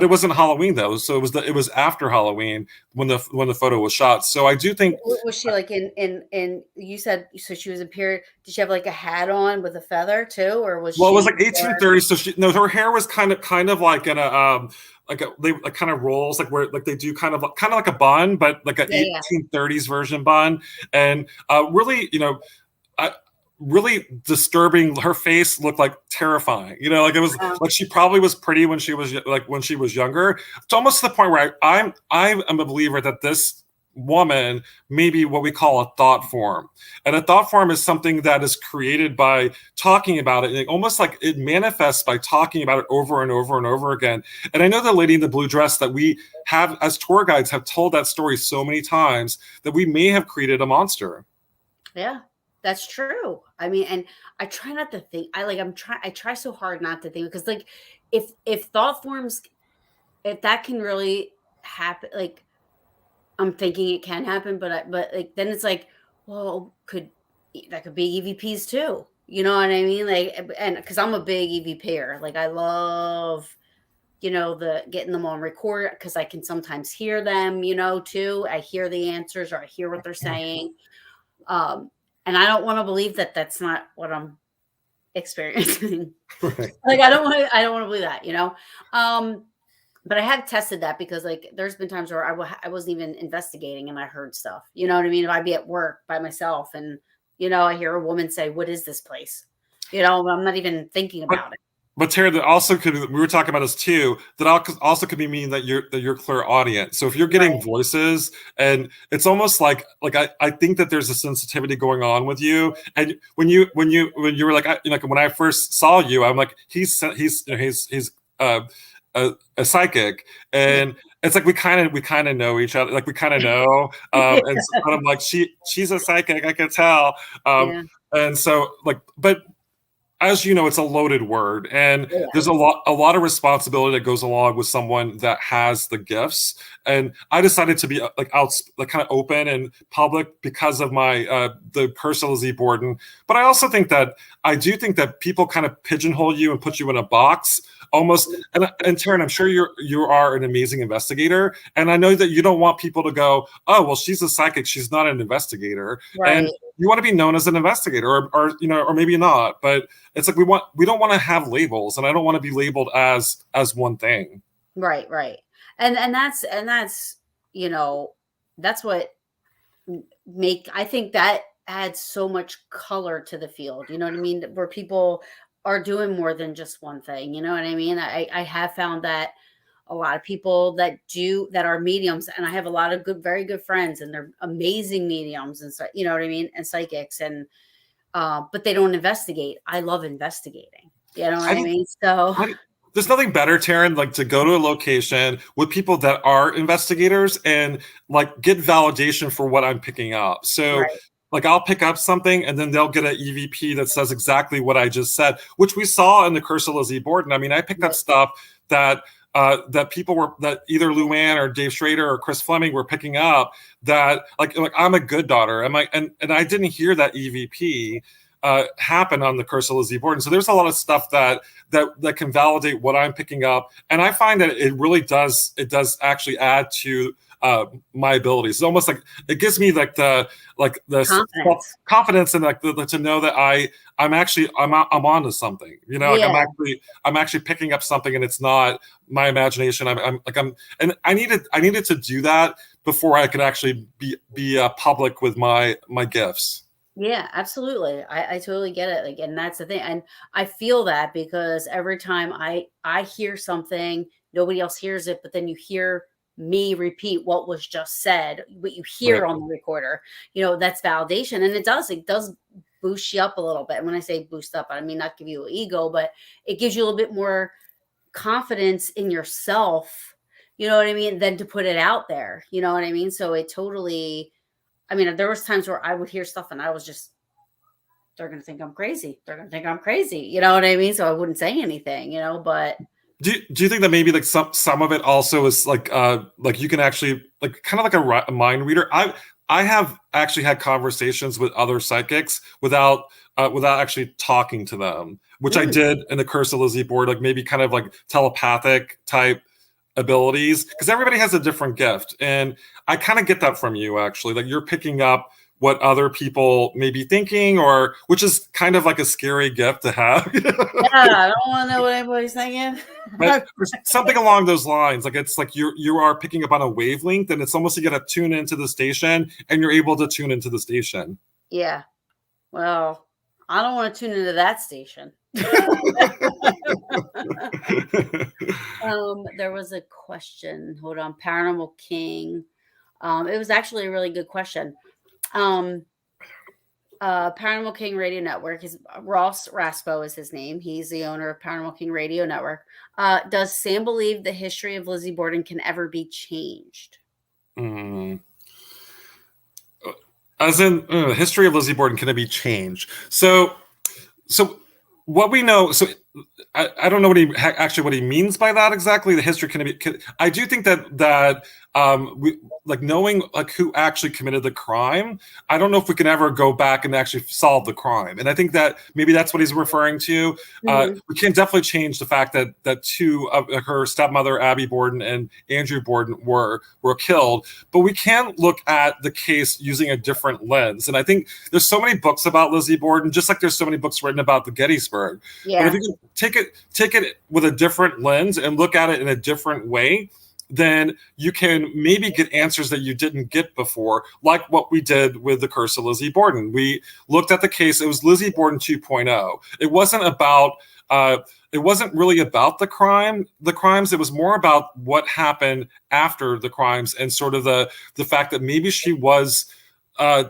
it wasn't Halloween though, so it was after Halloween when the photo was shot. So I do think, was she like in you said, so she was in period? Did she have like a hat on with a feather too, or was well, it was like 1830s, so her hair was kind of like in a they kind of rolls like where like they do kind of like a bun, but like an 1830s version bun, and really really disturbing. Her face looked like terrifying, like it was like she probably was pretty when she was younger. It's almost to the point where I am a believer that this woman may be what we call a thought form, and a thought form is something that is created by talking about it, and almost like it manifests by talking about it over and over and over again. And I know the lady in the blue dress that we have as tour guides have told that story so many times that we may have created a monster. Yeah, that's true. I mean, and I try not to think. I try so hard not to think, because like if thought forms, if that can really happen, like I'm thinking it can happen, but like then it's like, well, that could be EVPs too? You know what I mean? Like, and because I'm a big EVPer, like I love, the getting them on record, because I can sometimes hear them, too. I hear the answers, or I hear what they're saying. And I don't want to believe that that's not what I'm experiencing. Right. Like I don't want to believe that, but I have tested that, because like there's been times where I wasn't even investigating and I heard stuff. You know what I mean? If I'd be at work by myself and I hear a woman say, "What is this place?" I'm not even thinking about it. But Tara, that also could, we were talking about this too, that also could be mean that you're clairaudient. So if you're getting voices, and it's almost like I think that there's a sensitivity going on with you. And when you were like, when I first saw you, I'm like, he's a psychic, and it's like we kind of know each other, like we kind of know, and so I'm like, she's a psychic, I can tell, and so like, but as you know, it's a loaded word, and there's a lot of responsibility that goes along with someone that has the gifts. And I decided to be kind of open and public because of my the personal Z Borden. But I also think that people kind of pigeonhole you and put you in a box almost. And Taryn, I'm sure you are an amazing investigator, and I know that you don't want people to go, "Oh, well, she's a psychic, she's not an investigator." Right. And you want to be known as an investigator, or maybe not, but it's like we don't want to have labels, and I don't want to be labeled as one thing. Right, right. And that's, you know, that's what I think that adds so much color to the field. You know what I mean? Where people are doing more than just one thing. You know what I mean? I have found that a lot of people that are mediums, and I have a lot of very good friends, and they're amazing mediums, and so, you know what I mean, and psychics, and but they don't investigate. I love investigating. You know what I I think mean? So there's nothing better, Taryn, like to go to a location with people that are investigators and like get validation for what I'm picking up. So right, like I'll pick up something and then they'll get an EVP that says exactly what I just said, which we saw in the Curse of Lizzie Borden. I mean, I picked up right, stuff that that people were, that either Luann or Dave Schrader or Chris Fleming were picking up, that like I'm a good daughter. And I didn't hear that EVP happen on the Curse of Lizzie Borden. So there's a lot of stuff that can validate what I'm picking up, and I find that it does actually add to my abilities. It's almost like it gives me like the confidence. confidence and like to know that I'm onto something. You know, like Yeah, I'm actually picking up something, and it's not my imagination. And I needed to do that before I could actually be public with my gifts. yeah, absolutely. I totally get it. Like, and that's the thing. And I feel that because every time I hear something, nobody else hears it, but then you hear me repeat what was just said, what you Right. hear on the recorder, that's validation. And it does boost you up a little bit. And when I say boost up, I mean not give you an ego, but it gives you a little bit more confidence in yourself, you know what I mean, than to put it out there. You know what I mean? So it totally, I mean, there was times where I would hear stuff and I was just, they're going to think I'm crazy. They're going to think I'm crazy. You know what I mean? So I wouldn't say anything, but Do you think that maybe like some of it also is like you can actually like kind of like a mind reader? I have actually had conversations with other psychics without actually talking to them, which I mm, did in the Curse of Lizzie board, like maybe kind of like telepathic type abilities, because everybody has a different gift, and I kind of get that from you actually. Like you're picking up what other people may be thinking, or which is kind of like a scary gift to have. yeah, I don't want to know what anybody's thinking. But something along those lines, like it's like you are picking up on a wavelength, and it's almost you got to tune into the station, and you're able to tune into the station. Yeah. Well, I don't want to tune into that station. There was a question. Hold on. Paranormal King. It was actually a really good question. Paranormal King Radio Network is Ross Raspo is his name. He's the owner of Paranormal King Radio Network. Does Sam believe the history of Lizzie Borden can ever be changed? Mm. As in, the history of Lizzie Borden, can it be changed? So what we know, so I don't know what he means by that exactly. The history I do think that we like knowing like who actually committed the crime. I don't know if we can ever go back and actually solve the crime, and I think that maybe that's what he's referring to. Mm-hmm. We can definitely change the fact that two of her stepmother, Abby Borden and Andrew Borden, were killed, but we can look at the case using a different lens. And I think there's so many books about Lizzie Borden, just like there's so many books written about the Gettysburg. Yeah. But if you can take it with a different lens and look at it in a different way, then you can maybe get answers that you didn't get before, like what we did with the Curse of Lizzie Borden. We looked at the case. It was Lizzie Borden 2.0. It wasn't about it wasn't really about the crimes. It was more about what happened after the crimes, and sort of the fact that maybe she was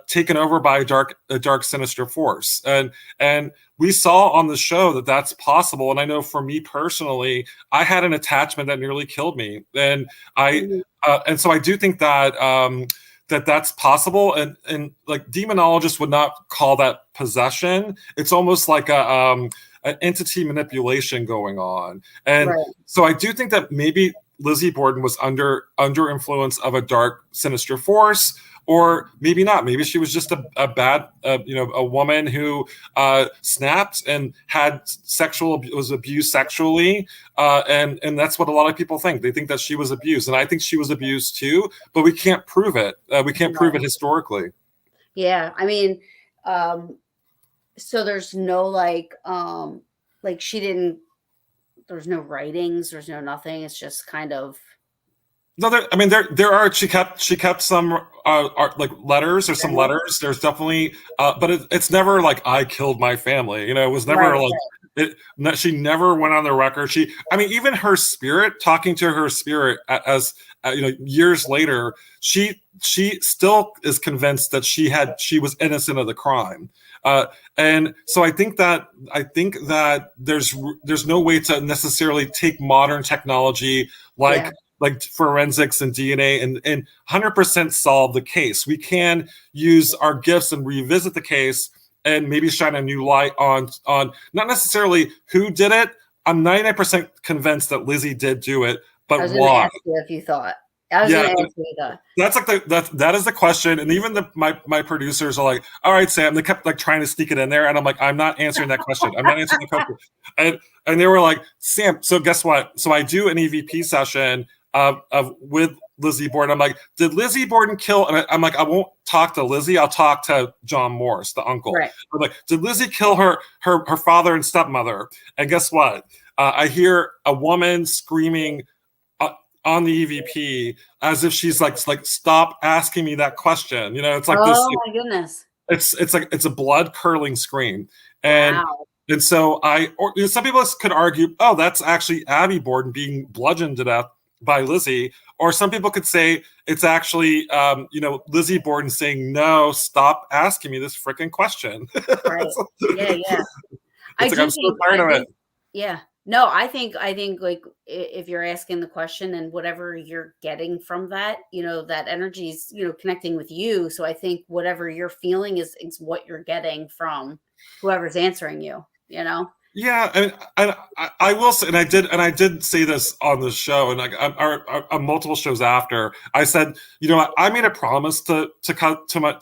taken over by a dark sinister force. And we saw on the show that that's possible. And I know for me personally, I had an attachment that nearly killed me. And and so I do think that that's possible. And like demonologists would not call that possession. It's almost like an entity manipulation going on. And Right. so I do think that maybe Lizzie Borden was under influence of a dark sinister force, or maybe not. Maybe she was just a bad, a woman who snapped and was abused sexually, and that's what a lot of people think. They think that she was abused, and I think she was abused too. But we can't prove it. We can't prove it historically. Yeah, I mean, so there's no like she didn't there's no writings, there's no nothing. It's just kind of. No, there are. She kept some like letters or some letters. There's definitely, but it's never like I killed my family. It was never Right, like she never went on the record. Even her spirit, talking to her spirit as years later, she still is convinced that she was innocent of the crime. And so I think that there's no way to necessarily take modern technology like forensics and DNA and 100% solve the case. We can use our gifts and revisit the case and maybe shine a new light on not necessarily who did it. I'm 99% convinced that Lizzie did do it, but I was why? ask you if you thought. I was going to ask you that. That's like that is the question, and even my producers are like, "All right, Sam." They kept like trying to sneak it in there, and I'm like, "I'm not answering that question. I'm not answering the question." And they were like, "Sam, so guess what? So I do an EVP session of with Lizzie Borden. I'm like, did Lizzie Borden kill?" And I'm like, I won't talk to Lizzie. I'll talk to John Morse, the uncle. Right. I'm like, did Lizzie kill her father and stepmother? And guess what? I hear a woman screaming on the EVP as if she's like stop asking me that question. It's like this. Oh my goodness. It's a blood curdling scream. And and so some people could argue, oh, that's actually Abby Borden being bludgeoned to death by Lizzie, or some people could say it's actually Lizzie Borden saying, no, stop asking me this freaking question. Right. Yeah. I'm so tired of it. Yeah. No, I think like if you're asking the question and whatever you're getting from that, that energy is, connecting with you. So I think whatever you're feeling is what you're getting from whoever's answering you, Yeah, and I will say, and I did say this on the show, and on multiple shows after. I said, I made a promise to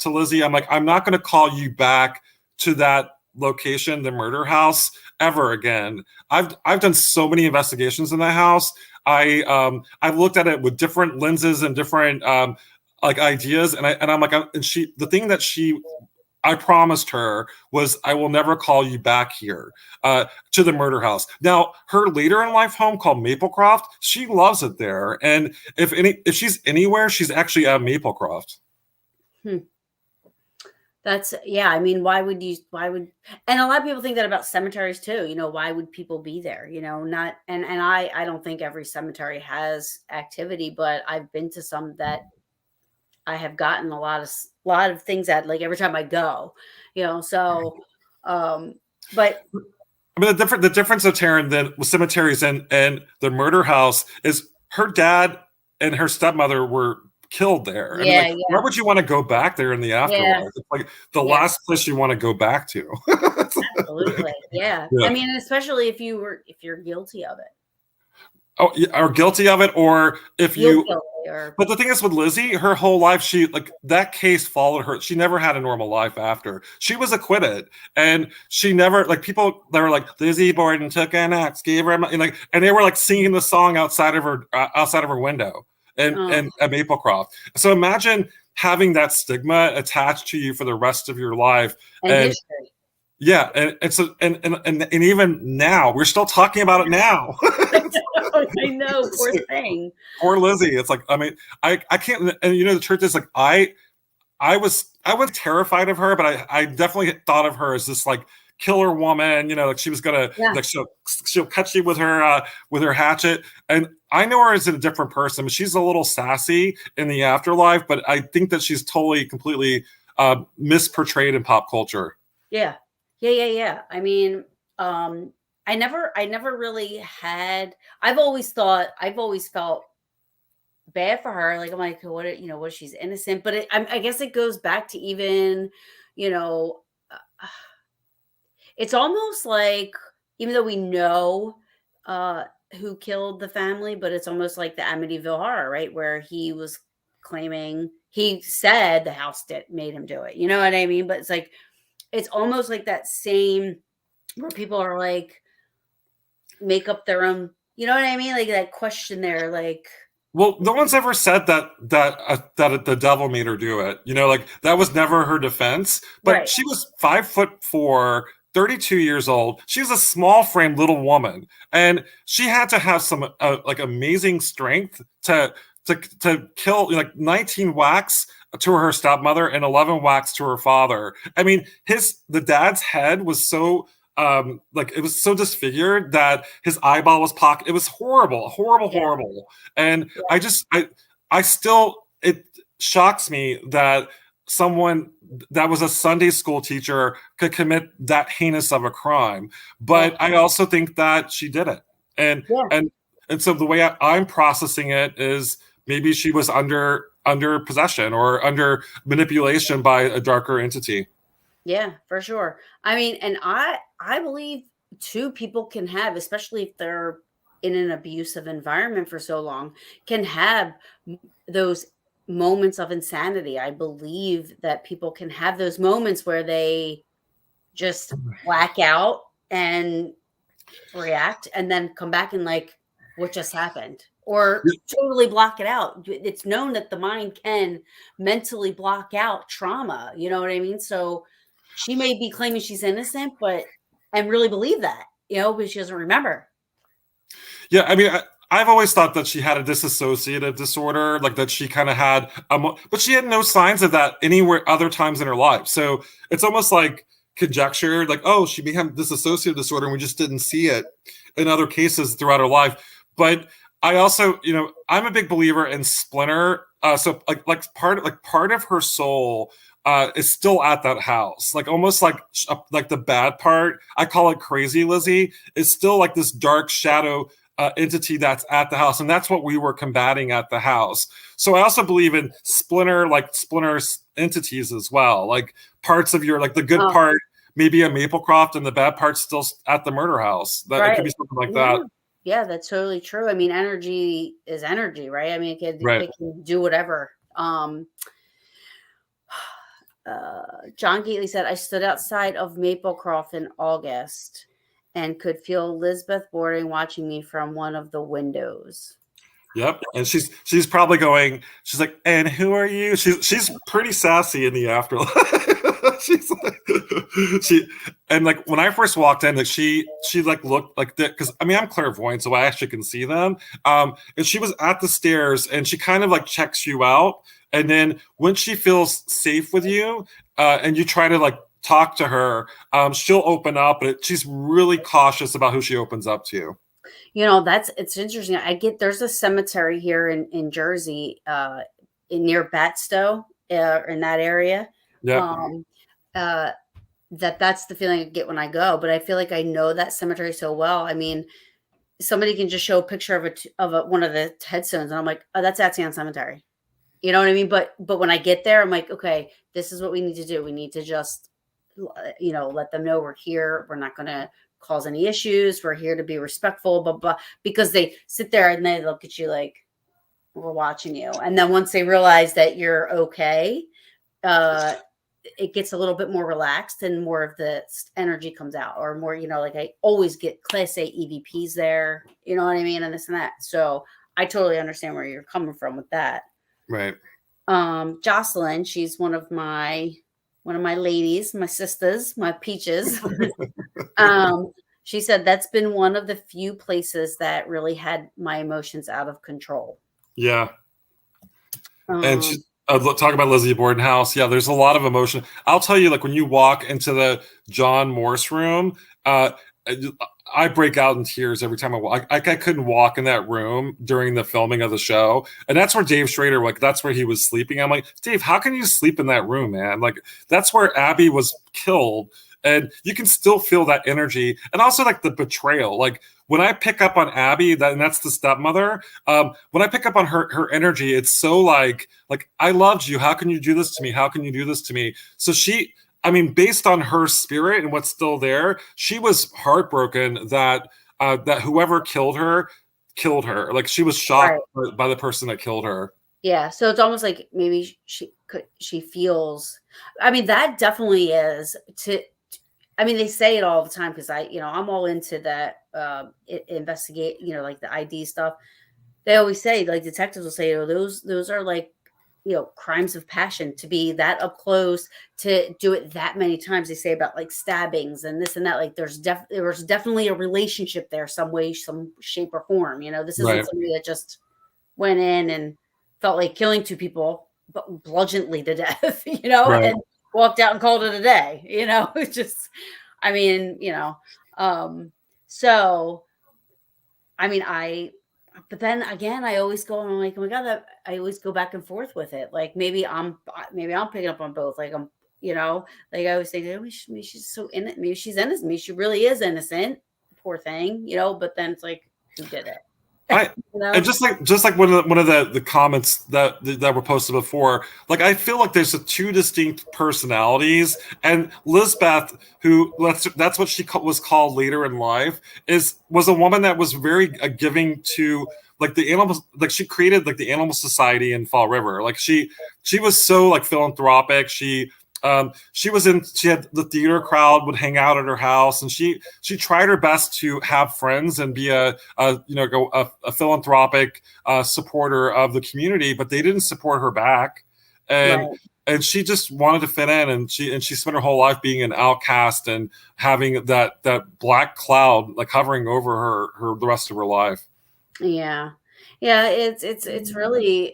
Lizzie. I'm like, I'm not going to call you back to that location, the murder house, ever again. I've done so many investigations in that house. I've looked at it with different lenses and different like ideas, and I'm like, the thing that I promised her was I will never call you back here to the murder house. Now, her later in life home called Maplecroft, she loves it there. And if she's anywhere, she's actually at Maplecroft. That's, yeah. I mean, why would, and a lot of people think that about cemeteries too. Why would people be there? Not, and I don't think every cemetery has activity, but I've been to some that I have gotten a lot of things at, like, every time I go, so, but I mean, the difference of Taryn than with cemeteries and the murder house is her dad and her stepmother were killed there. Yeah. Why would you want to go back there in the afterlife? Yeah. It's like the last place you want to go back to. Absolutely. Yeah. I mean, especially if you're guilty of it. Oh, or guilty of it, or if you. But the thing is, with Lizzie, her whole life, she that case followed her. She never had a normal life after. She was acquitted, and she never people that were like, Lizzie Borden took an axe, gave her and they were singing the song outside of her window and at Maplecroft. So imagine having that stigma attached to you for the rest of your life and history. Yeah, and so and even now we're still talking about it now. I know, poor thing. Poor Lizzie. It's like, I mean, I can't. And the truth is, I was terrified of her, but I definitely thought of her as this killer woman. She was gonna she'll cut you with her hatchet. And I know her as a different person. She's a little sassy in the afterlife, but I think that she's completely misportrayed in pop culture. Yeah. I mean, I never really had. I've always felt bad for her. I'm like, what? She's innocent, but I guess it goes back to even, it's almost like, even though we know who killed the family, but it's almost like the Amityville Horror, right? Where he was claiming, he said the house made him do it. You know what I mean? But it's almost like that same, where people are make up their own, you know what I mean? That question there, well, no one's ever said that the devil made her do it. That was never her defense. But She was 5'4", 32 years old. She was a small frame little woman, and she had to have some like amazing strength to kill like 19 whacks to her stepmother and 11 whacks to her father. I mean, the dad's head was so like it was so disfigured that his eyeball was pocket. It was horrible, horrible, horrible. And I still, it shocks me that someone that was a Sunday school teacher could commit that heinous of a crime. But I also think that she did it. And so the way I'm processing it is maybe she was under possession or under manipulation by a darker entity. Yeah, for sure. I mean, and I believe too, people can have, especially if they're in an abusive environment for so long, can have those moments of insanity. I believe that people can have those moments where they just black out and react and then come back and like, what just happened? Or totally block it out. It's known that the mind can mentally block out trauma. You know what I mean? So she may be claiming she's innocent, and really believe that, but she doesn't remember. Yeah, I mean, I've always thought that she had a dissociative disorder, like that she kind of had, but she had no signs of that anywhere other times in her life. So it's almost like conjecture, like, oh, she may have dissociative disorder and we just didn't see it in other cases throughout her life. But I also, I'm a big believer in splinter. So like part of her soul is still at that house, like almost like the bad part. I call it Crazy Lizzie. Is still like this dark shadow entity that's at the house, and that's what we were combating at the house. So I also believe in splinter entities as well, like parts of your, like the good part maybe a Maplecroft and the bad part's still at the murder house. That it could be something like that. Yeah, that's totally true. I mean, energy is energy, right? I mean, it can do whatever. John Gately said, I stood outside of Maplecroft in August and could feel Elizabeth Borden watching me from one of the windows. Yep. And she's probably going, she's like, and who are you? She's pretty sassy in the afterlife. She's like, and like when I first walked in, like she like looked like that, because I mean I'm clairvoyant, so I actually can see them. And she was at the stairs and she kind of like checks you out. And then when she feels safe with you, and you try to like talk to her, she'll open up, but she's really cautious about who she opens up to. It's interesting. There's a cemetery here in Jersey, near Batstow, in that area. Yeah. That's the feeling I get when I go, but I feel like I know that cemetery so well. I mean, somebody can just show a picture of one of the headstones, and I'm like, oh, that's Atian Cemetery. You know what I mean? But when I get there, I'm like, okay, this is what we need to do. We need to just, let them know we're here. We're not going to cause any issues. We're here to be respectful, blah, blah, because they sit there and they look at you like, we're watching you. And then once they realize that you're okay, it gets a little bit more relaxed and more of the energy comes out, or more, like I always get Class A EVPs there, you know what I mean? And this and that. So I totally understand where you're coming from with that. Right. Jocelyn, she's one of my ladies, my sisters, my peaches. She said that's been one of the few places that really had my emotions out of control. Yeah. And talk about Lizzie Borden house. Yeah, there's a lot of emotion. I'll tell you, like when you walk into the John Morse room, I break out in tears every time I walk. I couldn't walk in that room during the filming of the show. And that's where Dave Schrader, like, that's where he was sleeping. I'm like, Dave, how can you sleep in that room, man? Like, that's where Abby was killed. And you can still feel that energy. And also, like, the betrayal. Like, when I pick up on Abby, and that's the stepmother, when I pick up on her energy, it's so like, I loved you. How can you do this to me? How can you do this to me? So based on her spirit and what's still there, she was heartbroken that whoever killed her. Like, she was shocked by the person that killed her. Yeah, so it's almost like maybe she feels. I mean, that definitely is they say it all the time because I'm all into that investigate, like the ID stuff. They always say, like detectives will say, those are like crimes of passion, to be that up close, to do it that many times. They say about like stabbings and this and that. Like there was definitely a relationship there, some way, some shape or form. This isn't somebody that just went in and felt like killing two people, but bludgeonedly to death, and walked out and called it a day. It's just, I mean, so, I mean, but then again, I always go and I'm like, oh my God, I always go back and forth with it. Like maybe I'm picking up on both. Like like I always think, maybe she's so innocent. Maybe she's innocent. Maybe she really is innocent. Poor thing, but then it's like, who did it? And just like one of the comments that were posted before, like I feel like there's two distinct personalities, and Lisbeth, who that's what she was called later in life, was a woman that was very giving to like the animals. Like she created like the animal society in Fall River. Like she was so like philanthropic. She had the theater crowd would hang out at her house, and she tried her best to have friends and be a philanthropic supporter of the community, but they didn't support her back. And she just wanted to fit in, and she spent her whole life being an outcast and having that black cloud like hovering over her the rest of her life. Yeah. It's really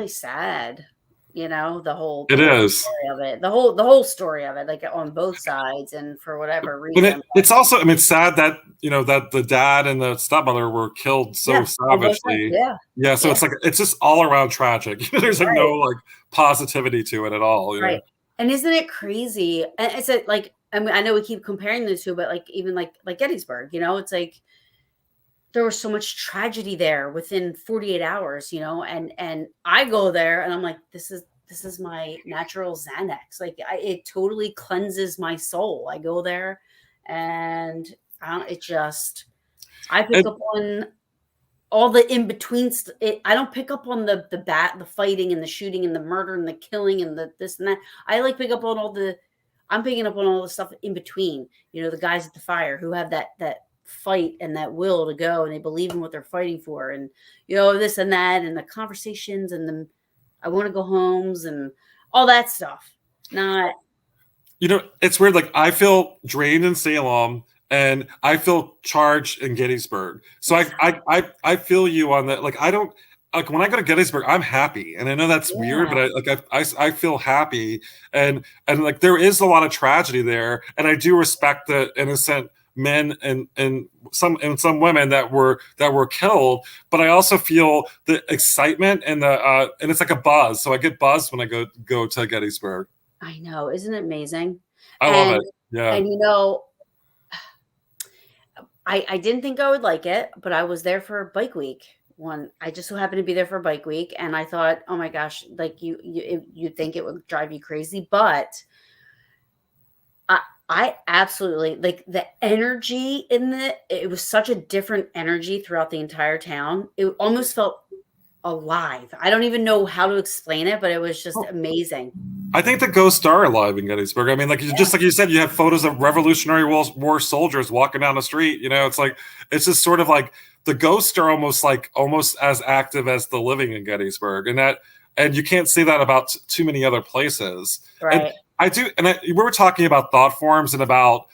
sad. The whole story of it, the whole story of it, like on both sides, and for whatever reason. But it's also, I mean, it's sad that that the dad and the stepmother were killed so savagely. So it's like it's just all around tragic. There's like no like positivity to it at all. Right. And isn't it crazy? And it's like, I mean, I know we keep comparing the two, but like even like Gettysburg, it's like there was so much tragedy there within 48 hours, and I go there and I'm like, this is my natural Xanax. Like it totally cleanses my soul. I go there and I pick up on all the in-between. I don't pick up on the fighting and the shooting and the murder and the killing and the this and that. I like pick up on I'm picking up on all the stuff in between, the guys at the fire who have that fight and that will to go, and they believe in what they're fighting for, and this and that, and the conversations, and I want to go homes and all that stuff. Not it's weird, like I feel drained in Salem and I feel charged in Gettysburg, so I feel you on that. Like I don't, like when I go to Gettysburg I'm happy, and I know that's weird, but I feel happy, and like there is a lot of tragedy there, and I do respect the innocent men and some women that were killed, but I also feel the excitement and and it's like a buzz. So I get buzzed when I go to Gettysburg. I know, isn't it amazing? I love it. Yeah. And I didn't think I would like it, but I was there for Bike Week. I just so happened to be there for Bike Week, and I thought, oh my gosh, like you think it would drive you crazy, but I absolutely like the energy it was such a different energy throughout the entire town. It almost felt alive. I don't even know how to explain it, but it was just amazing. I think the ghosts are alive in Gettysburg. I mean, like just like you said, you have photos of Revolutionary War soldiers walking down the street. It's like it's just sort of like the ghosts are almost as active as the living in Gettysburg, and you can't say that about too many other places. Right. And I do, and we were talking about thought forms and about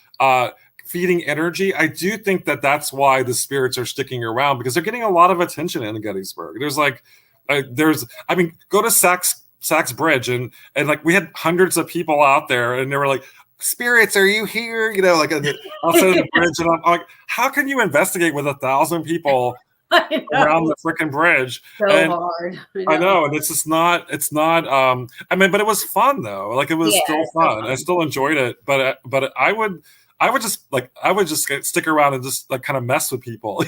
feeding energy. I do think that's why the spirits are sticking around, because they're getting a lot of attention in Gettysburg. I mean, go to Sachs Bridge, and like we had hundreds of people out there, and they were like, "Spirits, are you here?" Like outside of the bridge, and I'm like, "How can you investigate with 1,000 people around the freaking bridge?" Hard. I know, and it's not. I mean, but it was fun though. Like it was still fun. I still enjoyed it. But I would just stick around and just like kind of mess with people.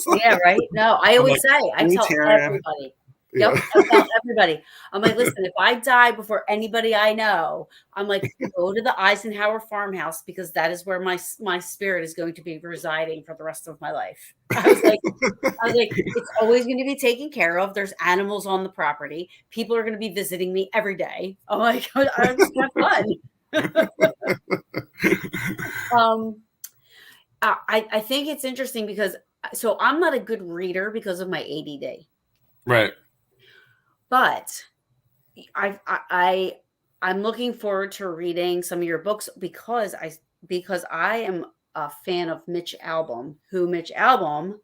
Right. No, I always say, I tell everybody. Yep, I tell everybody. I'm like, listen, if I die before anybody I know, I'm like, go to the Eisenhower farmhouse, because that is where my spirit is going to be residing for the rest of my life. I was like, it's always going to be taken care of. There's animals on the property. People are going to be visiting me every day. I'm like, I'm just have fun. I think it's interesting because I'm not a good reader because of my ADD. Right. But I'm looking forward to reading some of your books because I am a fan of Mitch Albom, who Mitch Albom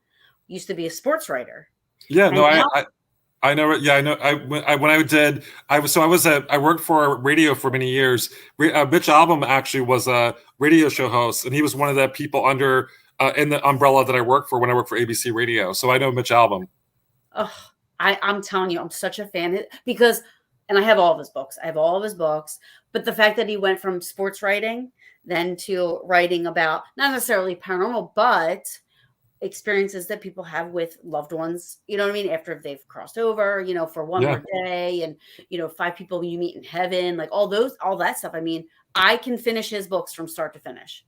used to be a sports writer. Yeah, And no, now, I know it. Yeah, I know. When I did, I worked for radio for many years. Mitch Albom actually was a radio show host, and he was one of the people under in the umbrella that I worked for when I worked for ABC Radio. So I know Mitch Albom. oh, I'm telling you, I'm such a fan because, and I have all of his books. I have all of his books, but the fact that he went from sports writing then to writing about not necessarily paranormal, but experiences that people have with loved ones, you know what I mean? After they've crossed over, for one Yeah. more day and, 5 people you meet in heaven, like all that stuff. I mean, I can finish his books from start to finish.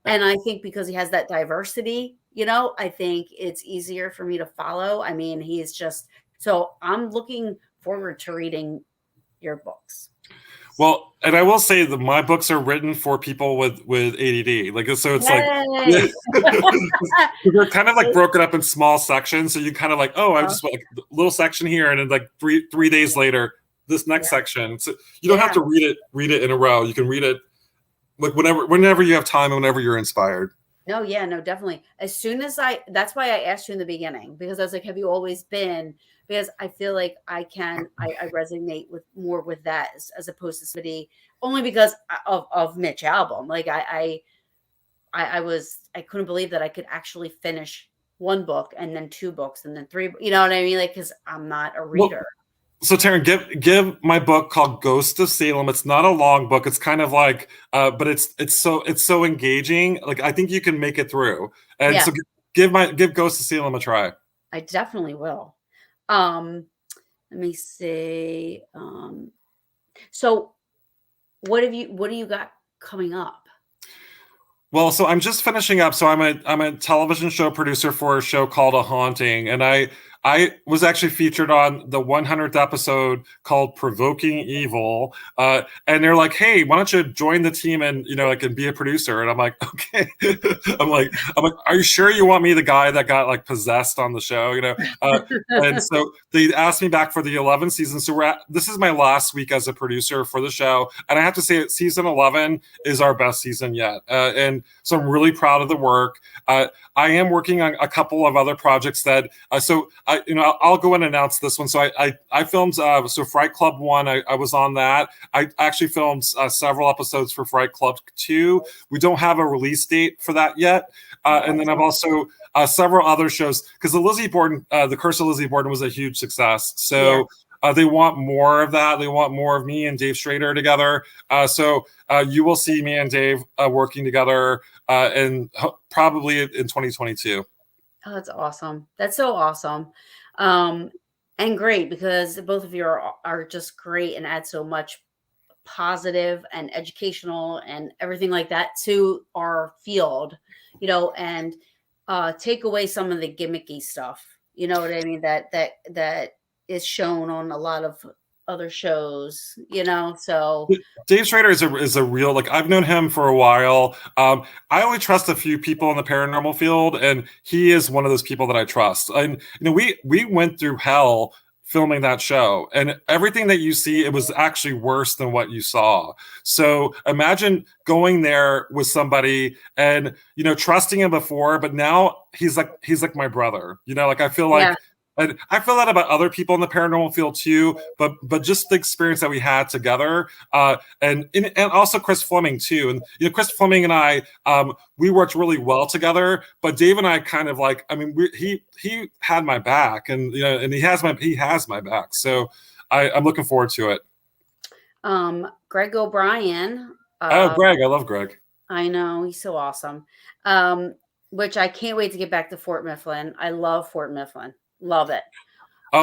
And I think because he has that diversity, I think it's easier for me to follow. I mean, so I'm looking forward to reading your books. Well, and I will say that my books are written for people with ADD. Like, so it's Yay! they're kind of like broken up in small sections. So you kind of like, oh, I just like a little section here, and then like three days later, this next section. So you don't have to read it in a row. You can read it like whenever you have time and whenever you're inspired. No, definitely. As soon as that's why I asked you in the beginning, because I was like, have you always been? Because I feel like I resonate more with that as opposed to somebody, only because of Mitch Albom. Like I couldn't believe that I could actually finish one book and then 2 books and then 3, you know what I mean? Like, cause I'm not a reader. Well, so Taryn, give my book called Ghost of Salem. It's not a long book. It's kind of like, but it's so engaging. Like, I think you can make it through. And so give Ghost of Salem a try. I definitely will. Let me see. So what do you got coming up? Well, so I'm just finishing up. So I'm a television show producer for a show called A Haunting, and I was actually featured on the 100th episode called Provoking Evil. And they're like, "Hey, why don't you join the team and and be a producer?" And I'm like, "Okay." I'm like, "Are you sure you want me, the guy that got like possessed on the show?" And so they asked me back for the 11th season. So this is my last week as a producer for the show, and I have to say, season 11 is our best season yet. And so I'm really proud of the work. I am working on a couple of other projects that. I'll go and announce this one. So I filmed Fright Club 1. I was on that. I actually filmed several episodes for Fright Club 2. We don't have a release date for that yet. And then I've also several other shows, because the Curse of Lizzie Borden was a huge success. So they want more of that. They want more of me and Dave Schrader together. So you will see me and Dave working together probably in 2022. Oh, that's awesome. That's so awesome. And great, because both of you are just great and add so much positive and educational and everything like that to our field, and take away some of the gimmicky stuff. You know what I mean? That is shown on a lot of other shows, so Dave Schrader is a real, like, I've known him for a while. I only trust a few people in the paranormal field, and he is one of those people that I trust. And we went through hell filming that show, and everything that you see, it was actually worse than what you saw. So imagine going there with somebody and trusting him before, but now he's like my brother. Like, I feel like. And I feel that about other people in the paranormal field too, but just the experience that we had together, and also Chris Fleming too. And Chris Fleming and I, we worked really well together. But Dave and I kind of like, he had my back, and and he has my back. So I'm looking forward to it. Greg O'Brien. Greg, I love Greg. I know, he's so awesome. Which I can't wait to get back to Fort Mifflin. I love Fort Mifflin. Love it. Oh,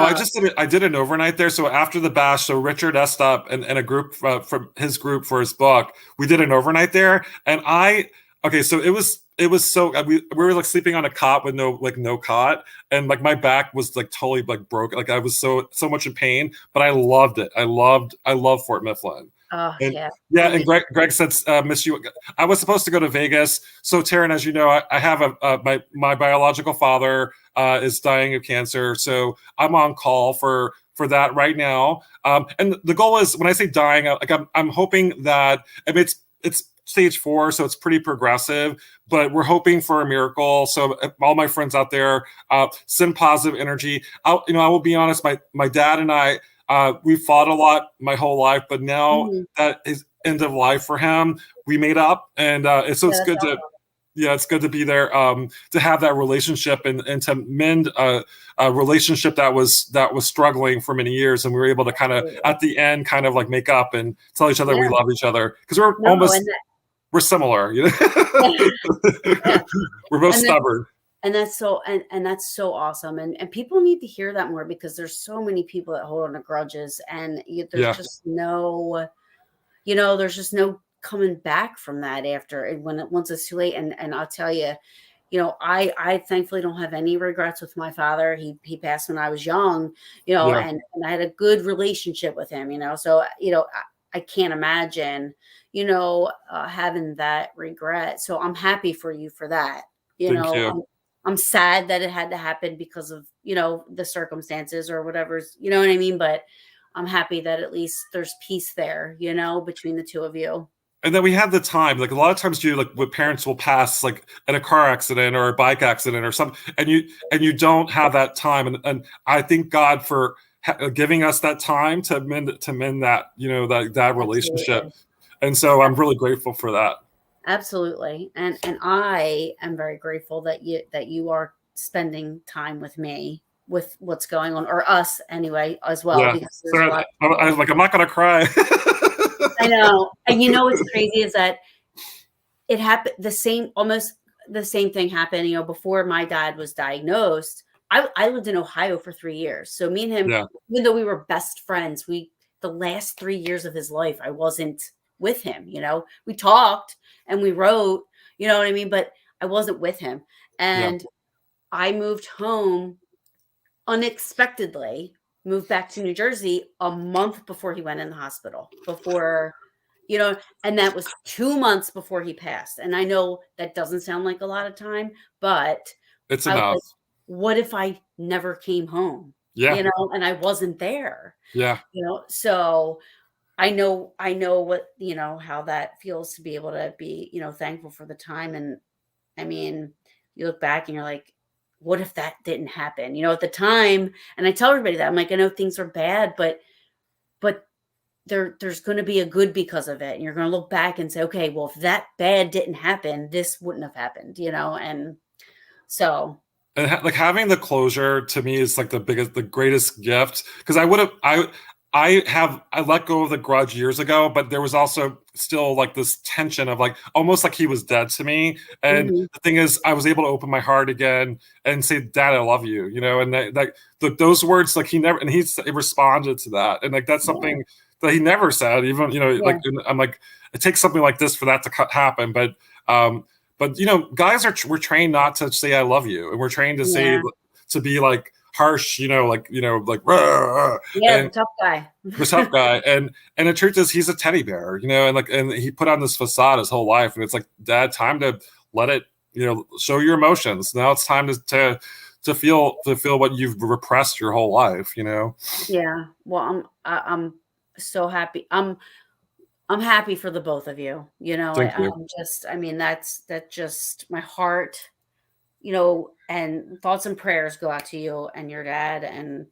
I did an overnight there. So after the bash, so Richard Estop and a group from his group for his book, we did an overnight there. And so it was so, we were like sleeping on a cot with no cot, and like my back was like totally like broke. Like I was so much in pain, but I loved it. I love Fort Mifflin. Oh, and and Greg said, miss you. I was supposed to go to Vegas. So Taryn, as you know, I have my biological father is dying of cancer. So I'm on call for for that right now. And the goal is, when I say dying, like I'm hoping that, I mean, it's stage 4, so it's pretty progressive, but we're hoping for a miracle. So all my friends out there, send positive energy. I will be honest, my dad and I, we fought a lot my whole life, but now that is end of life for him, we made up, and so it's good to, it's good to be there, to have that relationship, and to mend a relationship that was struggling for many years, and we were able to kind of at the end kind of like make up and tell each other we love each other, because we're similar, you know. We're both stubborn. And that's so that's so awesome, and people need to hear that more, because there's so many people that hold on to grudges, and there's just no, there's just no coming back from that after, and once it's too late. And I'll tell you, I thankfully don't have any regrets with my father. He passed when I was young, and I had a good relationship with him, so I can't imagine having that regret. So I'm happy for you for that. Thank you. I'm sad that it had to happen because of, the circumstances or whatever's, you know what I mean? But I'm happy that at least there's peace there, between the two of you. And then we had the time, like a lot of times what parents will pass like in a car accident or a bike accident or something, and you don't have that time. And I thank God for giving us that time to mend that, that relationship. Absolutely. And so I'm really grateful for that. Absolutely. And I am very grateful that you are spending time with me, with what's going on, or us anyway, as well. Yeah. Because there's a lot I was like, I'm not going to cry. I know. And what's crazy is that it happened almost the same thing happened, before my dad was diagnosed. I lived in Ohio for 3 years. So me and him, even though we were best friends, the last 3 years of his life, I wasn't with him. We talked and we wrote, you know what I mean? But I wasn't with him. And I moved home unexpectedly, moved back to New Jersey a month before he went in the hospital, and that was 2 months before he passed. And I know that doesn't sound like a lot of time, but it's enough. What if I never came home? Yeah. And I wasn't there. Yeah. So I know what, how that feels to be able to be, thankful for the time. And I mean, you look back and you're like, what if that didn't happen? At the time, and I tell everybody that, I'm like, I know things are bad, but there's going to be a good because of it. And you're going to look back and say, okay, well, if that bad didn't happen, this wouldn't have happened, and so. And like having the closure to me is like the greatest gift, because I let go of the grudge years ago, but there was also still like this tension of like almost like he was dead to me. And the thing is, I was able to open my heart again and say, Dad, I love you, and those words, like he responded to that. And like, that's something that he never said, even, like, I'm like, it takes something like this for that to happen. But guys we're trained not to say, I love you. And we're trained to say, to be like, harsh, like the tough guy. The tough guy. And the truth is, he's a teddy bear, and he put on this facade his whole life. And it's like, Dad, time to let it, show your emotions. Now it's time to feel what you've repressed your whole life, Yeah. Well, I'm so happy. I'm happy for the both of you. Thank you. That's just my heart, and thoughts and prayers go out to you and your dad, and,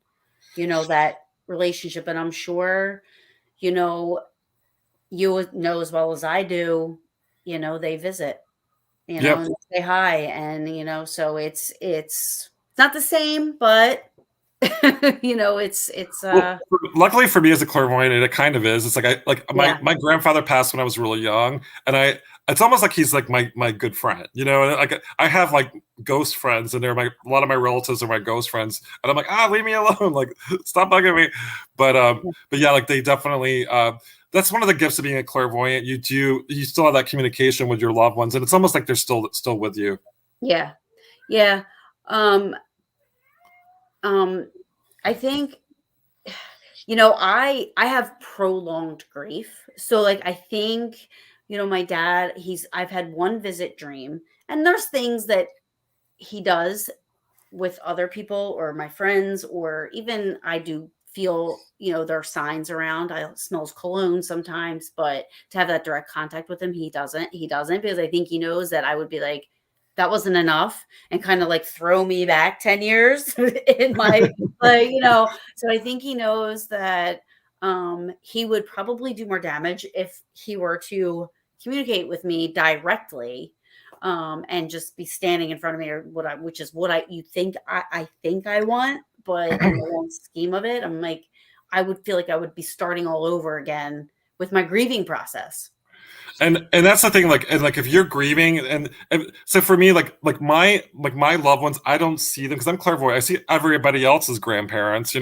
that relationship. And I'm sure, you know as well as I do, they visit, and say hi. And, so it's not the same, but it's well, luckily for me as a clairvoyant, it kind of is. It's like my grandfather passed when I was really young, and it's almost like he's like my good friend, and like I have like ghost friends, and a lot of my relatives are my ghost friends, and I'm like, leave me alone, like stop bugging me. But yeah, like they definitely, that's one of the gifts of being a clairvoyant. You still have that communication with your loved ones, and it's almost like they're still with you. Yeah. I think, I have prolonged grief. So like, I think, my dad, I've had one visit dream, and there's things that he does with other people or my friends, or even I do feel, there are signs around. I smells cologne sometimes, but to have that direct contact with him, he doesn't, because I think he knows that I would be like, that wasn't enough, and kind of like throw me back 10 years in my, so I think he knows that he would probably do more damage if he were to communicate with me directly, and just be standing in front of me, or which is what you think I think I want, but in the long scheme of it, I'm like, I would feel like I would be starting all over again with my grieving process. And that's the thing, like, and like if you're grieving, and so for me, like my loved ones, I don't see them because I'm clairvoyant. I see everybody else's grandparents,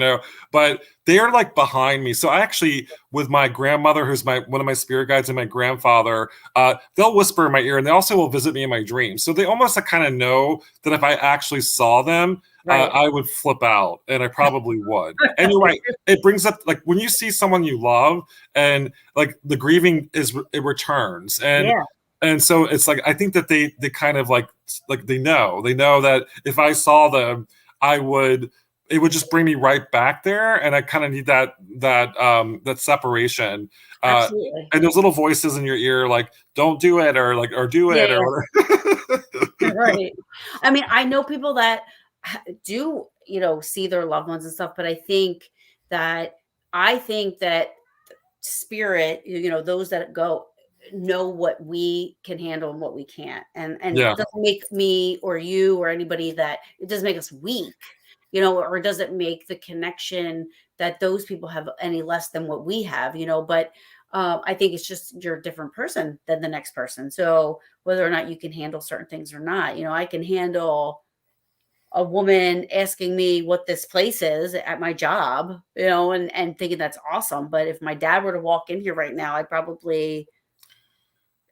but they are like behind me. So I actually, with my grandmother, who's one of my spirit guides, and my grandfather, they'll whisper in my ear, and they also will visit me in my dreams. So they almost like kind of know that if I actually saw them, right, I would flip out, and I probably would. And you're right. It brings up, like, when you see someone you love, and like the grieving it returns, and so it's like, I think that they kind of like they know that if I saw them, it would just bring me right back there, and I kind of need that separation. Absolutely. And those little voices in your ear, like, don't do it, or do it, or right. I mean, I know people that do, see their loved ones and stuff, but I think that spirit, those that go, know what we can handle and what we can't, and it doesn't make me or you or anybody, that it doesn't make us weak, or does it make the connection that those people have any less than what we have, but I think it's just, you're a different person than the next person. So whether or not you can handle certain things or not, I can handle a woman asking me what this place is at my job, and thinking that's awesome. But if my dad were to walk in here right now, I'd probably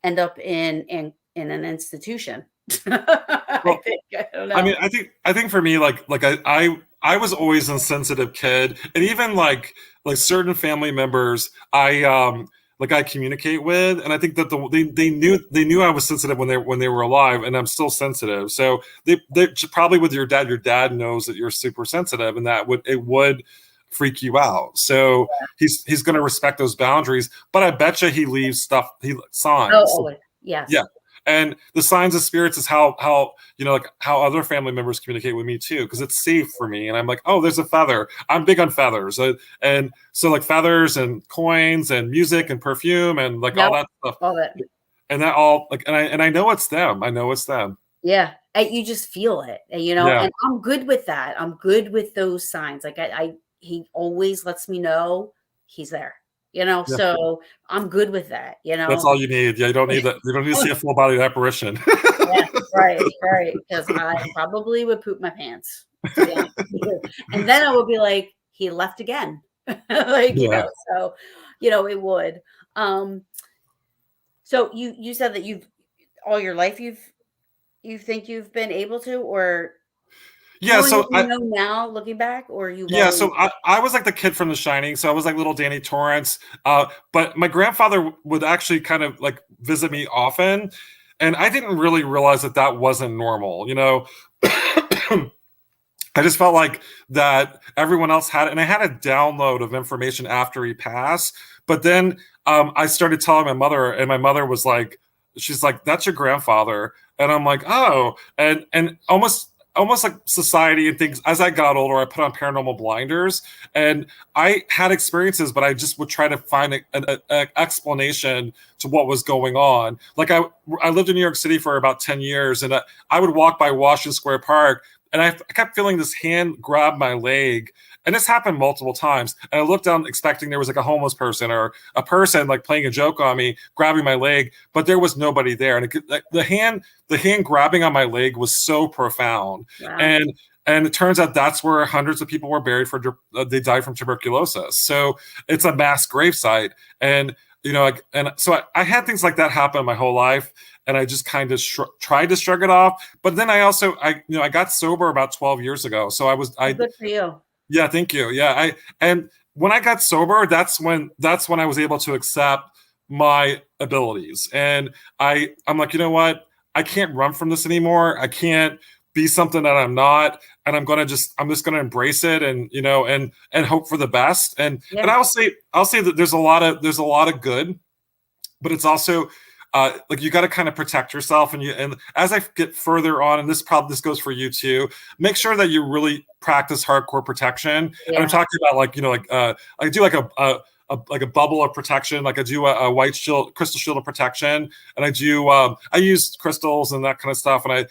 end up in an institution. Well, I don't know. I mean, I think for me, like I was always a sensitive kid, and even like certain family members, I communicate with, and I think that they knew I was sensitive when they were alive, and I'm still sensitive. So they probably, with your dad knows that you're super sensitive, and that it would freak you out. So he's going to respect those boundaries, but I bet you he leaves signs. Oh, yes. Yeah. And the signs of spirits is how how other family members communicate with me too, because it's safe for me. And I'm like, oh, there's a feather. I'm big on feathers, and so like feathers and coins and music and perfume and like all that stuff. All that. And that all, like, and I know it's them. I know it's them. Yeah, you just feel it, and I'm good with that. I'm good with those signs. Like he always lets me know he's there. So I'm good with that. That's all you need. Yeah, you don't need that. You don't need to see a full body apparition. Yeah, right. Because I probably would poop my pants. And then I would be like, he left again. So it would. So you said that all your life you think you've been able to, or so now looking back, or so I was like the kid from The Shining, so I was like little Danny Torrance, but my grandfather would actually kind of like visit me often, and I didn't really realize that wasn't normal. I just felt like that everyone else had it, and I had a download of information after he passed, but then I started telling my mother, and my mother was like, she's like, that's your grandfather. And I'm like, oh, and almost like society and things, as I got older, I put on paranormal blinders, and I had experiences, but I just would try to find an explanation to what was going on. Like I lived in New York City for about 10 years, and I would walk by Washington Square Park, and I kept feeling this hand grab my leg. And this happened multiple times. And I looked down expecting there was like a homeless person or a person like playing a joke on me, grabbing my leg, but there was nobody there. And the hand grabbing on my leg was so profound. Wow. And it turns out that's where hundreds of people were buried they died from tuberculosis. So it's a mass gravesite. And, and so I had things like that happen my whole life. And I just kind of tried to shrug it off. But then I got sober about 12 years ago. So good for you. Yeah, thank you. Yeah, and when I got sober, that's when I was able to accept my abilities, and I'm like, you know what? I can't run from this anymore. I can't be something that I'm not, and I'm just gonna embrace it, and and hope for the best. And I'll say that there's a lot of good, but it's also like you got to kind of protect yourself, and as I get further on, and this goes for you too, make sure that you really practice hardcore protection. And I'm talking about I do like a bubble of protection, like I do a white shield, crystal shield of protection, and I use crystals and that kind of stuff. And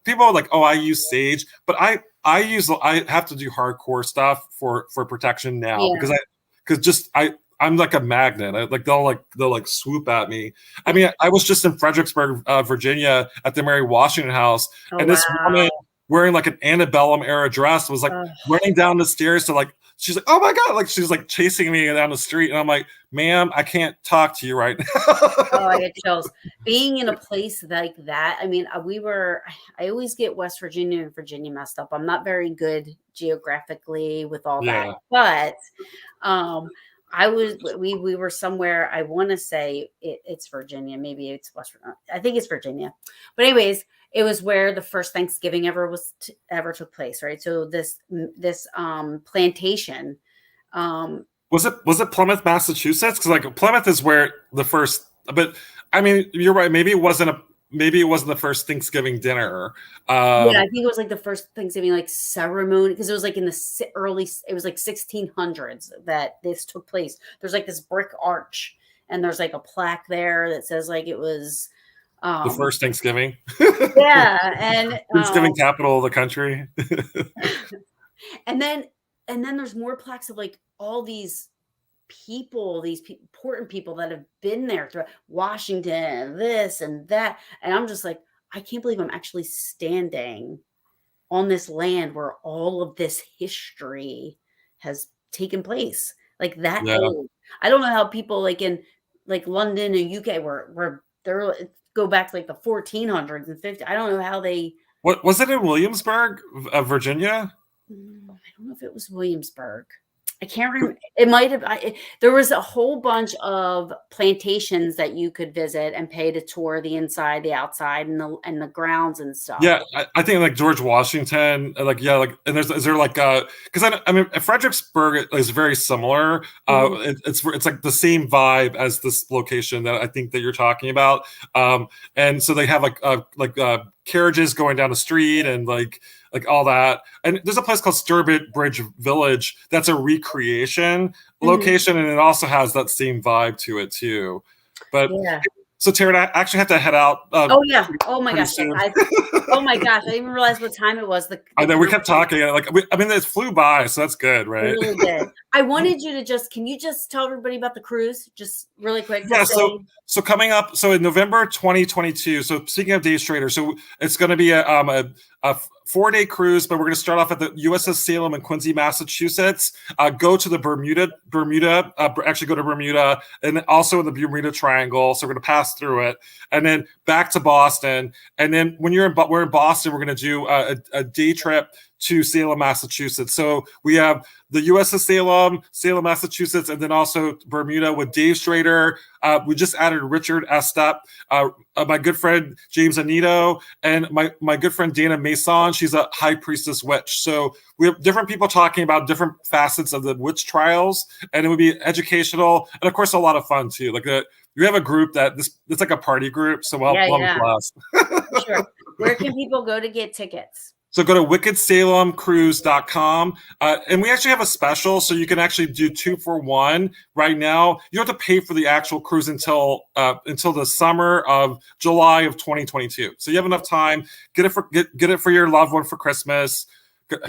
people are like, oh, I use sage, but I have to do hardcore stuff for protection now, because I'm like a magnet. They'll swoop at me. I mean, I was just in Fredericksburg, Virginia, at the Mary Washington House, and this woman wearing like an antebellum era dress was like running down the stairs to she's like, oh my God, like she's like chasing me down the street, and I'm like, ma'am, I can't talk to you right now. Oh, I get chills. Being in a place like that. I mean, I always get West Virginia and Virginia messed up. I'm not very good geographically with all that, but we were somewhere, I want to say it's Virginia, maybe it's West Virginia. I think it's Virginia. But anyways, it was where the first Thanksgiving ever took place, right? So this plantation. Was it Plymouth, Massachusetts? Because like Plymouth is where the first, but I mean, you're right. Maybe it wasn't the first Thanksgiving dinner. I think it was like the first Thanksgiving like ceremony, because it was like in the it was like 1600s that this took place. There's like this brick arch, and there's like a plaque there that says like it was the first Thanksgiving. And Thanksgiving capital of the country. and then there's more plaques of like all these important people that have been there through Washington, this and that. And I'm just like, I can't believe I'm actually standing on this land where all of this history has taken place. Like that old. I don't know how people like in like London and UK where they're go back to like the 1400s and 50s. I don't know how they. What was it in Williamsburg, Virginia? I don't know if it was Williamsburg. I can't remember. It might have. There was a whole bunch of plantations that you could visit and pay to tour the inside, the outside, and the grounds and stuff. Yeah, I think like George Washington, and is there like because I mean Fredericksburg is very similar. It's like the same vibe as this location that I think that you're talking about. And so they have like carriages going down the street and like all that. And there's a place called Sturbridge Village that's a recreation location, and it also has that same vibe to it too. But so Taryn, I actually have to head out. Oh my gosh! Oh my gosh! I didn't even realize what time it was. I know we kept talking. I mean, it flew by, so that's good, right? It really did. I wanted you to can you just tell everybody about the cruise, just really quick? Yeah. So coming up, so in November 2022. So speaking of Day Trader, so it's going to be a 4-day cruise, but we're going to start off at the USS Salem in Quincy, Massachusetts. Go to the actually go to Bermuda, and also in the Bermuda Triangle. So we're going to pass through it, and then back to Boston. And then when we're in Boston, we're going to do a day trip to Salem, Massachusetts. So we have the USS Salem, Massachusetts, and then also Bermuda with Dave Schrader. We just added Richard Estep, my good friend James Anito, and my good friend Dana Mason. She's a high priestess witch. So we have different people talking about different facets of the witch trials, and it would be educational and of course a lot of fun too. Like we have a group it's like a party group, so we'll have a blast. Sure. Where can people go to get tickets? So go to wickedsalemcruise.com. And we actually have a special, so you can actually do 2 for 1 right now. You don't have to pay for the actual cruise until the summer of July of 2022. So you have enough time. Get it for your loved one for Christmas.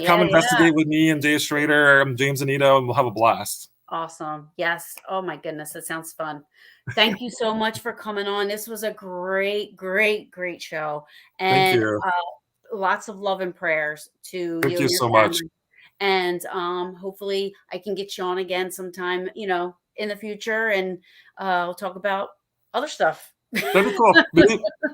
Come investigate with me and Dave Schrader and James Anito, and we'll have a blast. Awesome. Yes. Oh my goodness. That sounds fun. Thank you so much for coming on. This was a great, great, great show. And thank you. Lots of love and prayers to Thank you so family. Much. And hopefully I can get you on again sometime, in the future, and we'll talk about other stuff. That'd be cool.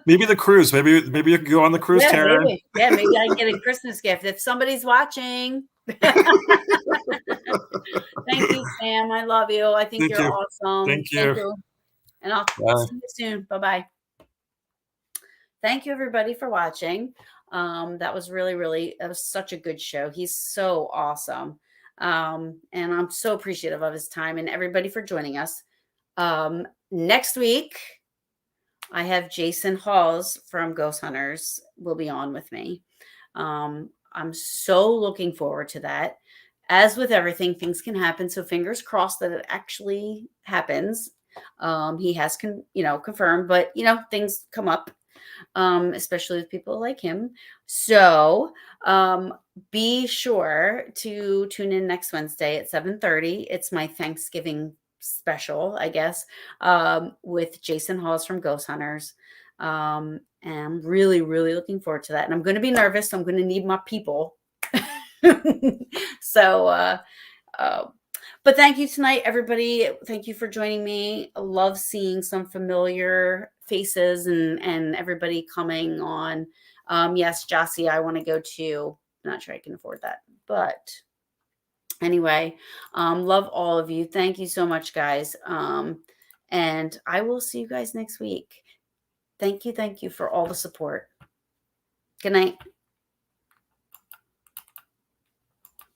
Maybe the cruise. Maybe you can go on the cruise, Taryn. Maybe. Yeah, maybe I can get a Christmas gift if somebody's watching. Thank you, Sam. I love you. I think you're awesome. Thank you. And I'll see you soon. Bye-bye. Thank you, everybody, for watching. That was really, that was such a good show. He's so awesome. And I'm so appreciative of his time and everybody for joining us. Next week, I have Jason Halls from Ghost Hunters will be on with me. I'm so looking forward to that. As with everything, things can happen. So fingers crossed that it actually happens. He has, confirmed, but things come up, especially with people like him. So be sure to tune in next Wednesday at 7:30. It's my Thanksgiving special, I guess, with Jason Halls from Ghost Hunters. And I'm really looking forward to that. And I'm going to be nervous. So I'm going to need my people. So, but thank you tonight, everybody. Thank you for joining me. I love seeing some familiar faces and everybody coming on. Yes, Jossie, I want to go too. I'm not sure I can afford that, but anyway, love all of you. Thank you so much, guys. And I will see you guys next week. Thank you for all the support. Good night.